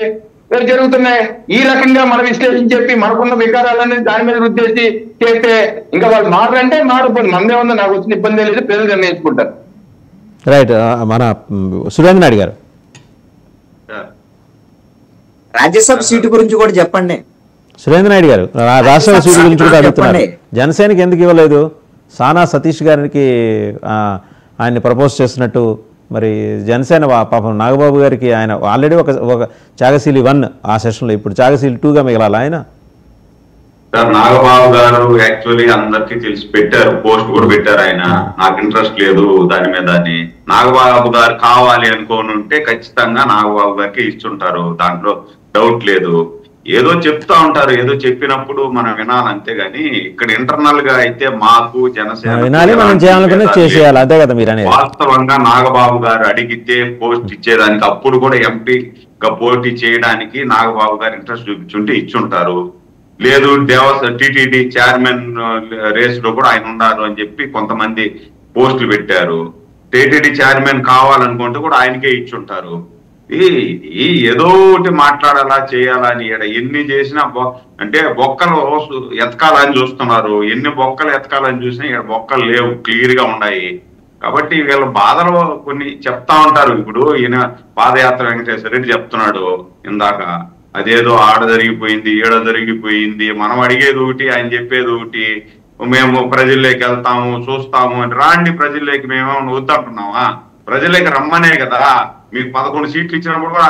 జరుగుతున్నాయి. ఈ రకంగా మనం విశ్లేషణ చెప్పి మనకున్న వికారాలన్నీ దాని మీద ఉద్దేశించి చేస్తే ఇంకా వాళ్ళు మారంటే మారిపోయింది, మనదే ఉందో నాకు వచ్చిన ఇబ్బంది లేదు, ప్రజలు నిర్ణయించుకుంటారు. రైట్. మన సురేంద్ర నాయుడు గారు రాజ్యసభ సీటు గురించి కూడా చెప్పండి. సురేంద్ర నాయుడు గారు రాష్ట్రసభ సీటు గురించి కూడా అడుగుతున్నారు. జనసేనకి ఎందుకు ఇవ్వలేదు? సానా సతీష్ గారికి ఆయన్ని ప్రపోజ్ చేసినట్టు మరి జనసేన పాపం నాగబాబు గారికి ఆయన ఆల్రెడీ ఒక త్యాగశీలి 1 ఆ సెషన్లో, ఇప్పుడు త్యాగశీలి 2గా మిగలాలి ఆయన. సార్ నాగబాబు గారు యాక్చువల్లీ అందరికి తెలిసి పెట్టారు, పోస్ట్ కూడా పెట్టారు. ఆయన నాకు ఇంట్రెస్ట్ లేదు దాని మీద అని. నాగబాబు గారు కావాలి అనుకోని ఉంటే ఖచ్చితంగా నాగబాబు గారికి ఇస్తుంటారు, దాంట్లో డౌట్ లేదు. ఏదో చెప్తా ఉంటారు, ఏదో చెప్పినప్పుడు మనం వినాలి అంతేగాని ఇక్కడ ఇంటర్నల్ గా అయితే మాకు జనసేన వాస్తవంగా నాగబాబు గారు అడిగితే పోస్ట్ ఇచ్చేదానికి, అప్పుడు కూడా ఎంపీగా పోటీ చేయడానికి నాగబాబు గారు ఇంట్రెస్ట్ చూపించుంటే ఇచ్చుంటారు. లేదు టిటిడి చైర్మన్ రేస్ లో కూడా ఆయన ఉన్నారు అని చెప్పి కొంతమంది పోస్టులు పెట్టారు. టిటిడి చైర్మన్ కావాలనుకుంటే కూడా ఆయనకే ఇచ్చుంటారు. ఈ ఏదో ఒకటి మాట్లాడాలా చేయాలా అని ఎన్ని చేసినా అంటే బొక్కలు ఎతకాలని చూస్తున్నారు. ఎన్ని బొక్కలు ఎతకాలని చూసినా ఇక్కడ బొక్కలు లేవు, క్లియర్ గా ఉన్నాయి. కాబట్టి వీళ్ళ బాధలు కొన్ని చెప్తా ఉంటారు. ఇప్పుడు ఈయన పాదయాత్ర వెంకటేశ్వర రెడ్డి చెప్తున్నాడు ఇందాక, అదేదో ఆడ జరిగిపోయింది ఈడ జరిగిపోయింది, మనం అడిగేది ఒకటి ఆయన చెప్పేది ఒకటి. మేము ప్రజల్లోకి వెళ్తాము చూస్తాము అని. రాండి ప్రజల్లోకి, మేమేమన్నా వద్దంటున్నావా? ప్రజల్లోకి రమ్మనే కదా. మీకు 11 సీట్లు ఇచ్చినప్పుడు కూడా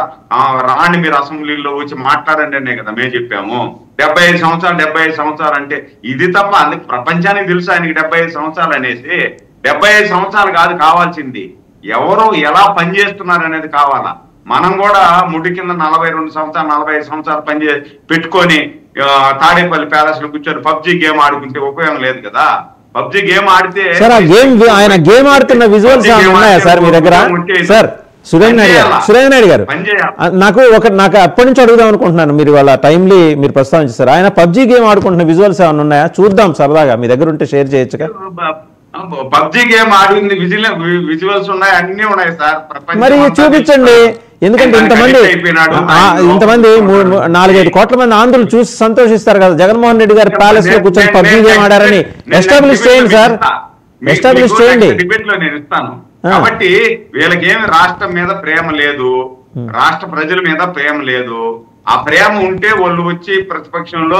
రాండి మీరు అసెంబ్లీలో వచ్చి మాట్లాడండి అనే కదా మేము చెప్పాము. 75 సంవత్సరాలు అంటే ఇది తప్ప అందుకు ప్రపంచానికి తెలుసు ఆయనకి 75 సంవత్సరాలు అనేసి. 75 సంవత్సరాలు కాదు కావాల్సింది, ఎవరు ఎలా పనిచేస్తున్నారు అనేది కావాలా. మనం కూడా ముడి కింద 42 సంవత్సరాలు 45 సంవత్సరాలు పెట్టుకొని తాడేపల్లి ప్యాలెస్ లో కూర్చొని పబ్జీ గేమ్ ఆడుకుంటే ఉపయోగం లేదు కదా. పబ్జీ గేమ్ ఆడితే ఆయన గేమ్ ఆడుతున్న విజువల్స్ ఉన్నాయా సార్ మీ దగ్గర? సార్ సురేంద్ర నాయుడు గారు నాకు అప్పటి నుంచి అడుగుదాం అనుకుంటున్నాను, మీరు వాళ్ళ టైమ్లీ మీరు ప్రస్తావించారు. ఆయన పబ్జీ గేమ్ ఆడుకుంటున్న విజువల్స్ ఏమైనా ఉన్నాయా? చూద్దాం సరదాగా, మీ దగ్గర ఉంటే షేర్ చేయొచ్చుగా. పబ్జీ గేమ్ ఆడింది విజువల్స్ ఉన్నాయి, అన్ని ఉన్నాయి సార్. మరి చూపించండి, ఎందుకంటే ఇంతమంది 4-5 కోట్ల మంది ఆంధ్రులు చూసి సంతోషిస్తారు కదా. జగన్మోహన్ రెడ్డి గారు ప్యాలెస్ లో కూర్చొని పబ్జీ గేమ్ ఆడారని ఎస్టాబ్లిష్ చేయండి సార్, ఎస్టాబ్లిష్ చేయండి. డిబేట్ లో నేను ఇస్తాను. కాబట్టి వీళ్ళకేమి రాష్ట్రం మీద ప్రేమ లేదు, రాష్ట్ర ప్రజల మీద ప్రేమ లేదు. ఆ ప్రేమ ఉంటే వాళ్ళు వచ్చి ప్రతిపక్షంలో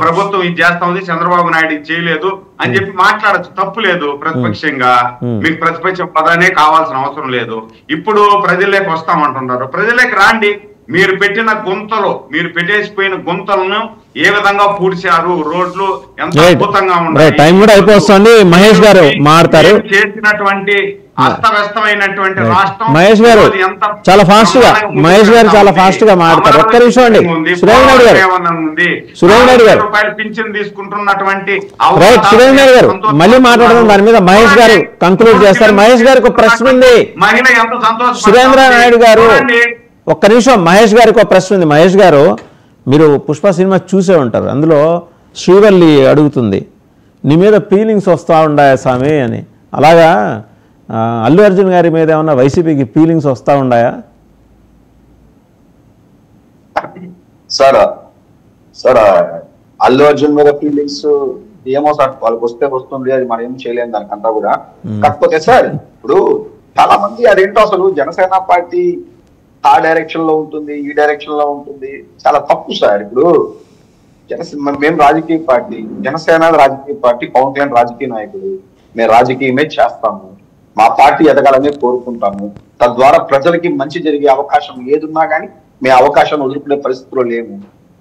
ప్రభుత్వం ఇది చేస్తా ఉంది, చంద్రబాబు నాయుడు ఇది చేయలేదు అని చెప్పి మాట్లాడచ్చు, తప్పు లేదు. ప్రతిపక్షంగా మీకు ప్రతిపక్ష పదానే కావాల్సిన అవసరం లేదు. ఇప్పుడు ప్రజల్లోకి వస్తామంటున్నారు, ప్రజల్లోకి రాండి. మీరు పెట్టిన గుంతలు, మీరు పెట్టేసిపోయిన గుంతలను ఏ విధంగా పూడ్చారు, రోడ్లు ఎంత అద్భుతంగా ఉన్నాయి. టైం కూడా అయిపోతుంది, మహేష్ గారు మాట్లాడతారు. చేసినటువంటి అస్తవ్యస్తమైనటువంటి రాష్ట్రం మహేష్ గారు చాలా ఫాస్ట్ గా మాట్లాడతారు. ఒక్క నిమిషం అండి. సురేంద్ర గారు పింఛన్ తీసుకుంటున్నటువంటి సురేంద్ర గారు మళ్ళీ మాట్లాడడం దాని మీద మహేష్ గారు కంక్లూడ్ చేస్తారు. మహేష్ గారికి ఒక ప్రశ్న ఉంది. మహిళ ఎంత సంతోషం. సురేంద్ర నాయుడు గారు ఒక్క నిమిషం, మహేష్ గారికి ఒక ప్రశ్న ఉంది. మహేష్ గారు, మీరు పుష్ప సినిమా చూసే ఉంటారు, అందులో శ్రీవల్లి అడుగుతుంది నీ మీద ఫీలింగ్స్ వస్తూ ఉండాయా స్వామి అని. అలాగా అల్లు అర్జున్ గారి మీద ఏమన్నా వైసీపీకి ఫీలింగ్స్ వస్తూ ఉండాయా? సార్ అల్లు అర్జున్ మీద ఫీలింగ్స్ ఏమో సార్, వాళ్ళకి వస్తుంది, అది మనం ఏం చేయలేము దానికంతా కూడా. కాకపోతే సార్ ఇప్పుడు చాలా మంది అదేంటో అసలు జనసేన పార్టీ ఆ డైరెక్షన్ లో ఉంటుంది, ఈ డైరెక్షన్ లో ఉంటుంది, చాలా తప్పు సార్. ఇప్పుడు మేము రాజకీయ పార్టీ, జనసేన రాజకీయ పార్టీ, పవన్ కళ్యాణ్ రాజకీయ నాయకుడు, మేము రాజకీయమే చేస్తాము, మా పార్టీ ఎదగాలని కోరుకుంటాము. తద్వారా ప్రజలకి మంచి జరిగే అవకాశం ఏదున్నా కానీ మేము అవకాశాన్ని వదులుకునే పరిస్థితిలో లేము.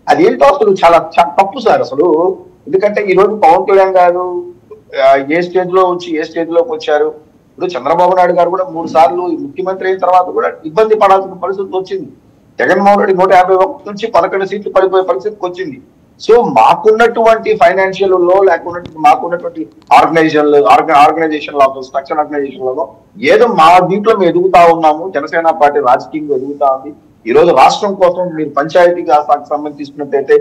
అదేంటో అసలు చాలా తప్పు సార్ అసలు. ఎందుకంటే ఈ రోజు పవన్ కళ్యాణ్ గారు ఏ స్టేజ్ లో వచ్చి ఏ స్టేజ్ లోకి వచ్చారు. ఇప్పుడు చంద్రబాబు నాయుడు గారు కూడా 3 సార్లు ముఖ్యమంత్రి అయిన తర్వాత కూడా ఇబ్బంది పడాల్సిన పరిస్థితి వచ్చింది. జగన్మోహన్ రెడ్డి 151 నుంచి 11 సీట్లు పడిపోయే పరిస్థితికి వచ్చింది. సో మాకున్నటువంటి ఫైనాన్షియల్ లో లేకున్నట్టు మాకున్నటువంటి ఆర్గనైజేషన్ లో స్ట్రక్చర్ ఆర్గనైజేషన్ లో ఏదో మా దీంట్లో మేము ఎదుగుతా ఉన్నాము. జనసేన పార్టీ రాజకీయంగా ఎదుగుతా ఉంది. ఈ రోజు రాష్ట్రం కోసం మీరు పంచాయతీగా సంబంధించి తీసుకున్నట్టయితే